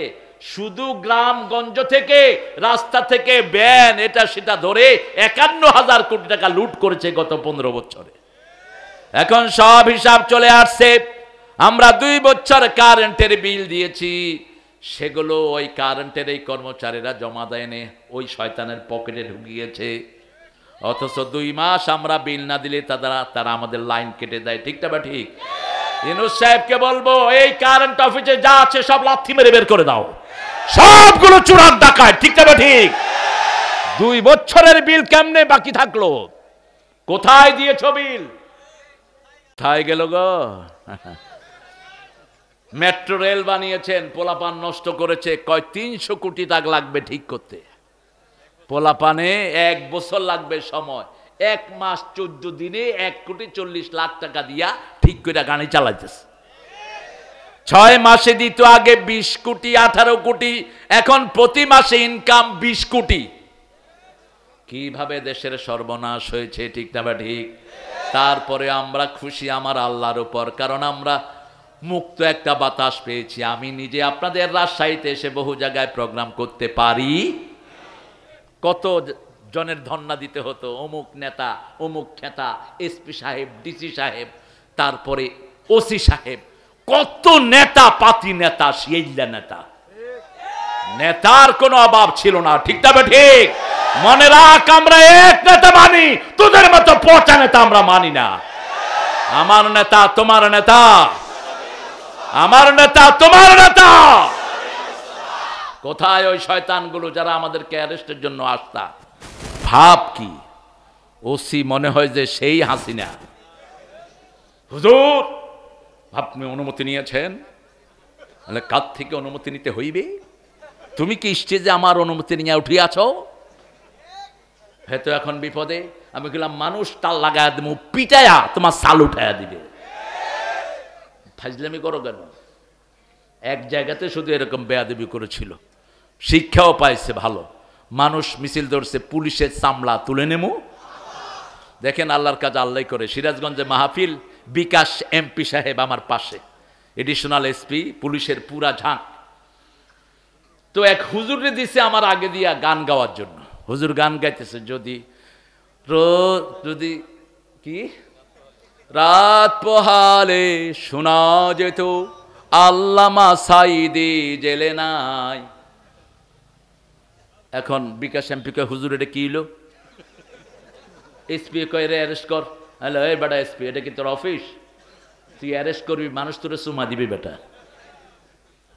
শুধু গ্রামগঞ্জ থেকে, রাস্তা থেকে, ব্যান এটা সেটা ধরে 51,000 কোটি টাকা লুট করেছে গত 15 বছরে। এখন সব হিসাব চলে আসছে। আমরা 2 বছর কারেন্টের বিল দিয়েছি, সেগুলো ওই কারেন্টের এই কর্মচারীরা জমা দেয়নি, ওই শয়তানের পকেটে ঢুকিয়েছে। অথচ 2 মাস আমরা বিল না দিলে তারা আমাদের লাইন কেটে দেয়, ঠিক না ঠিক? ইউনূস সাহেবকে বলবো এই কারেন্ট অফিসে যা আছে সব লাথি মেরে বের করে দাও, সবগুলো চোরাক ডাকায়, ঠিক না ঠিক? 2 বছরের বিল কেমনে বাকি থাকলো? কোথায় দিয়েছো বিল? কোথায় গেল গো? মেট্রো রেল বানিয়েছেন, পোলাপান নষ্ট করেছে, কয় 300 কোটি টাকা লাগবে ঠিক করতে। পোলাপানে 1 বছর লাগবে সময়, 1 মাস 14 দিনে 1,40,00,000 টাকা দিয়া ঠিক করে গাড়ি চালাইতেছে। 6 মাসে দিত আগে 20 কোটি 18 কোটি, এখন প্রতি মাসে ইনকাম 20 কোটি। কিভাবে দেশের সর্বনাশ হয়েছে, ঠিক না ঠিক? তারপরে আমরা খুশি আমার আল্লাহর উপর, কারণ আমরা মুক্ত একটা বাতাস পেয়েছি। আমি নিজে আপনাদের রাজশাহীতে এসে বহু জায়গায় প্রোগ্রাম করতে পারি। কত জনের ধন্না দিতে হতো, অমুক নেতা, অমুক খেতা, এসপি সাহেব, ডিসি সাহেব, তারপরে ওসি সাহেব, কত নেতা পাতি নেতা, শিয়াইলা নেতা। নেতার কোনো অভাব ছিল না, ঠিক না ঠিক? মনে রাখ, আমরা এক নেতা মানি, তোদের মতো পচা নেতা আমরা মানি না। আমার নেতা তোমার নেতা, আমার নেতা তোমার নেতা। কোথায় ওই শয়তানগুলো যারা আমাদেরকে অ্যারেস্টের জন্য আসতা? ভাব কি ওসি মনে হয় যে সেই হাসিনা। হুজুর আপনি অনুমতি নিয়েছেন? তাহলে কার থেকে অনুমতি নিতে হইবে? তুমি কি স্টেজে আমার অনুমতি নিয়ে উঠিয়াছ? হয়তো এখন বিপদে আমি গেলাম, মানুষ তাল লাগায় দেবো, পিটায়া তোমার সাল উঠাইয়া দিবে। ফাজলামি করো কেন? এক জায়গাতে শুধু এরকম বেয়াদবি করেছিল, শিক্ষাও পাইছে ভালো। মানুষ মিছিল ধরছে, পুলিশের চামড়া তুলে নেমো। দেখেন আল্লাহর কাজ আল্লাহ করে। সিরাজগঞ্জে মাহফিল, বিকাশ এমপি সাহেব আমার পাশে, এডিশনাল এসপি, পুলিশের পুরা ঝাঁক। তো এক হুজুরে দিছে আমার আগে দিয়া গান গাওয়ার জন্য। হুজুর গান গাইতেছে, যদি কি রাত পোহালে শোনা যেত আল্লামা সাইদি জেলে নাই। এখন বিকাশ এমপিকে হুজুর এটা কি হলো? এসপি কয় রে অ্যারেস্ট কর। হ্যালো এই বেটা এসপি, এটা কি তোর অফিস? তুই অ্যারেস্ট করবি, মানুষ তোরে চুমা দিবি বেটা।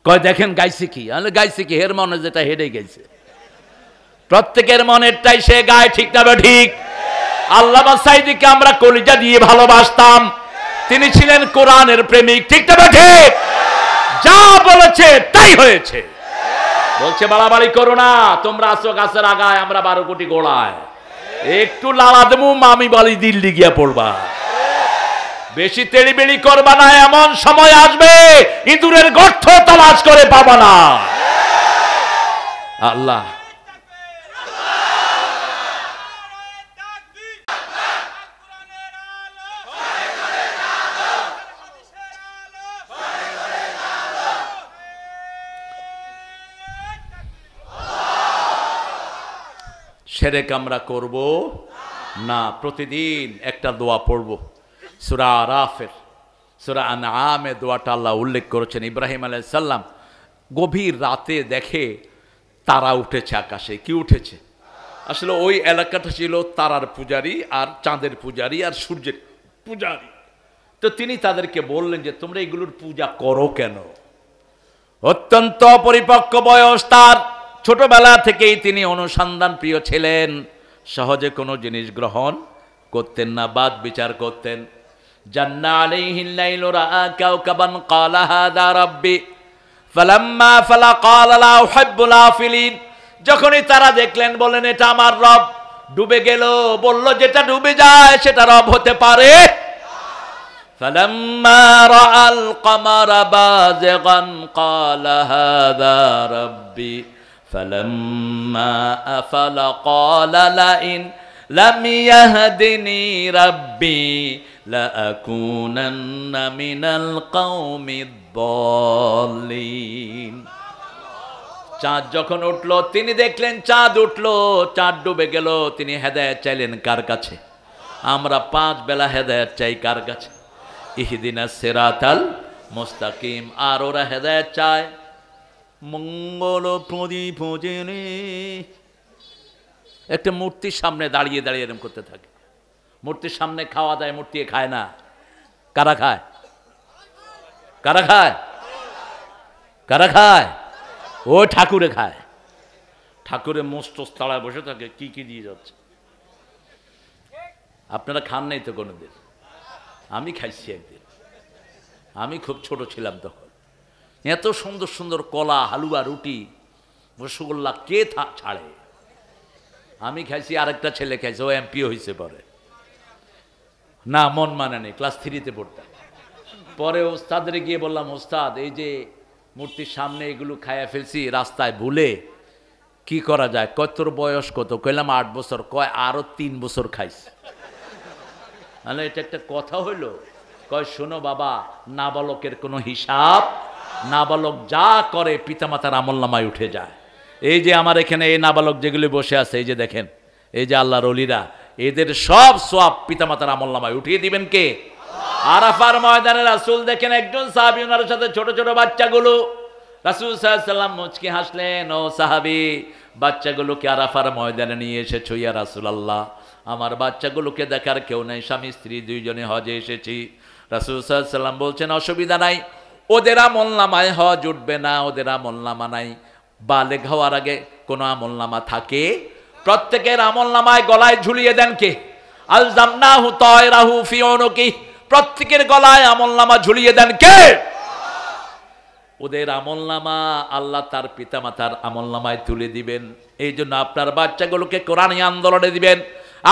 কয় দেখেন গাইছে কি? হলে গাইছে কি? হের মনে যেটা হেডে গাইছে, প্রত্যেকের মনেরটাই সে গায়, ঠিক না ঠিক? আল্লামা সাইদিকে আমরা কলিজা দিয়ে ভালোবাসতাম, তিনি ছিলেন কোরআনের প্রেমিক, ঠিক না ঠিক? যা বলেছে তাই হয়েছে। বলছে বাড়াবাড়ি করো না, তোমরা আসো গাছের আগায়, আমরা 12 কোটি গোড়ায়। একটু লালা দেবো, মামি বাড়ি দিল্লি গিয়া পড়বা। বেশি তেড়িবেড়ি করবা না, এমন সময় আসবে ইঁদুরের গর্ত তালাশ করে পাবা না। আল্লাহ শিরক আমরা করব না। প্রতিদিন একটা দোয়া পড়ব। সূরা আরাফের, সূরা আনআমে দোয়াটা আল্লাহ উল্লেখ করেছেন। ইব্রাহিম আলাইহিস সালাম গভীর রাতে দেখে তারা উঠেছে আকাশে। কি উঠেছে? আসলে ওই এলাকাটা ছিল তারার পূজারি আর চাঁদের পূজারি আর সূর্যের পূজারি। তো তিনি তাদেরকে বললেন যে তোমরা এগুলোর পূজা করো কেন? অত্যন্ত পরিপক্ক বয়স তার, ছোটবেলা থেকেই তিনি অনুসন্ধান প্রিয় ছিলেন, সহজে কোনো জিনিস গ্রহণ করতেন না, বাদ বিচার করতেন। জান্না আলাইহিল লাইলু রাআ কাওকাবান ক্বালা হাযা রাব্বি ফালাম্মা ফালা ক্বালা লা উহিব্বুল আফিলিন। যখনই তারা দেখলেন বললেন এটা আমার রব। ডুবে গেল, বলল যেটা ডুবে যায় সেটা রব হতে পারে। ফালাম্মা রাআল কমারা বাযিগান ক্বালা হাযা রাব্বি ফালাম্মা আফালা ক্বালা লাইন লাম ইয়াহদিনি রাব্বি লাআকুনান্না মিনাল কওমিদ দাল্লিন। চাঁদ যখন উঠল, তিনি দেখলেন চাঁদ উঠল, চাঁদ ডুবে গেল, তিনি হেদায়েত চাইলেন কার কাছে? আমরা 5 বেলা হেদায়েত চাই কার কাছে? ইহদিনাস সিরাতাল মুস্তাকিম। আর ওরা হেদায়েত চায় মঙ্গল প্রদীপ জেনে। একটা মূর্তির সামনে দাঁড়িয়ে দাঁড়িয়ে এরকম করতে থাকে। মূর্তির সামনে খাওয়া দেয়, মূর্তি খায় না। কারা খায়? কারা খায়? কারা খায়? ও ঠাকুরে খায়। ঠাকুরে মোস্টোস তাড়ায় বসে থাকে, কি কি দিয়ে যাচ্ছে। আপনারা খান নাই তো কোনোদিন? আমি খাইছি একদিন। আমি খুব ছোট ছিলাম তখন। এত সুন্দর সুন্দর কলা, হালুয়া, রুটি, রসগোল্লা কে ছাড়ে? আমি খাইছি, আরেকটা ছেলে খাইছে, ও এমপি হয়েছে পরে। না, মন মানে নেই, ক্লাস 3-তে পড়তাম। পরে ওস্তাদের গিয়ে বললাম, ওস্তাদ এই যে মূর্তির সামনে এগুলো খাইয়া ফেলছি রাস্তায় ভুলে, কি করা যায়? কয় তোর বয়স কত? কইলাম 8 বছর। কয় আরো 3 বছর খাইছে। তাহলে এটা একটা কথা হইল? কয় শোনো বাবা, নাবালকের কোনো হিসাব, নাবালক যা করে পিতামাতার আমলনামায় উঠে যায়। এই যে আমার এখানে এই নাবালক যেগুলি বসে আছে, এই যে দেখেন, এই যে আল্লাহর ওলিরা, এদের সব সওয়াব পিতামাতার আমলনামায় উঠিয়ে দিবেন কে? আরাফার ময়দানে রাসূল দেখেন একজন সাহাবী, ওনার সাথে ছোট ছোট বাচ্চাগুলো। রাসূল সাল্লাল্লাহু আলাইহি ওয়াসাল্লাম মুচকি হাসলেন, ও সাহাবী, বাচ্চাগুলোকে আরাফার ময়দানে নিয়ে এসেছো ইয়া রাসূলুল্লাহ? আমার বাচ্চাগুলোকে দেখার কেউ নাই, স্বামী স্ত্রী দুইজনে হজে এসেছি। রাসূল সাল্লাল্লাহু আলাইহি ওয়াসাল্লাম বলছেন অসুবিধা নাই, ওদের আমলনামায় হজ উঠবে না, ওদের আমলনামা নাই। বালেগ হওয়ার আগে কোন আমলনামা থাকে? প্রত্যেকের আমলনামায় গলায় ঝুলিয়ে দেন কে? আলজামনাহু তায়রাহু ফি উনুকি। প্রত্যেকের গলায় আমলনামা ঝুলিয়ে দেন কে? ওদের আমলনামা আল্লাহ তার পিতামাতার আমলনামায় তুলে দিবেন। এই জন্য আপনার বাচ্চাগুলোকে কোরআনী আন্দোলনে দিবেন,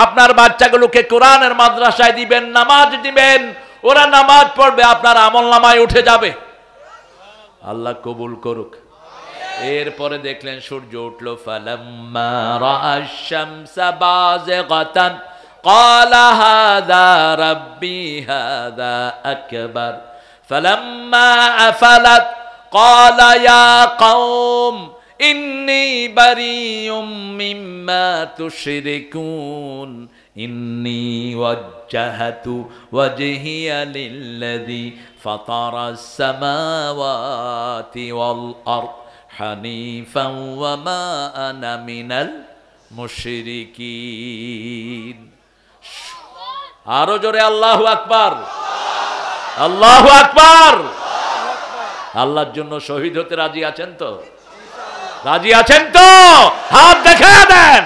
আপনার বাচ্চাগুলোকে কোরআনের মাদ্রাসায় দিবেন, নামাজ দিবেন, ওরা নামাজ পড়বে, আপনার আমলনামায় উঠে যাবে। আল্লাহ কবুল করুক। এরপরে দেখলেন সূর্য উঠল। ফালাম্মা রাআশ শামসা বাযিগাতান ক্বালা হাযা রাব্বি হাযা আকবার ফালাম্মা আফালাত ক্বালা ইয়া কওম ইন্নী বারিউম মিম্মা তুশরিকুন ইন্নী ওয়াজ্জাহতু ওয়াজহিয়া লিল্লাযী ফাতারাস সামাওয়াতি ওয়াল আরদ হানিফান ওয়া মা আনা মিনাল মুশরিকিন। আরো জোরে আল্লাহু আকবার, আল্লাহু আকবার। আল্লাহর জন্য শহীদ হতে রাজি আছেন তো? রাজি আছেন তো? হাত দেখায় দেন।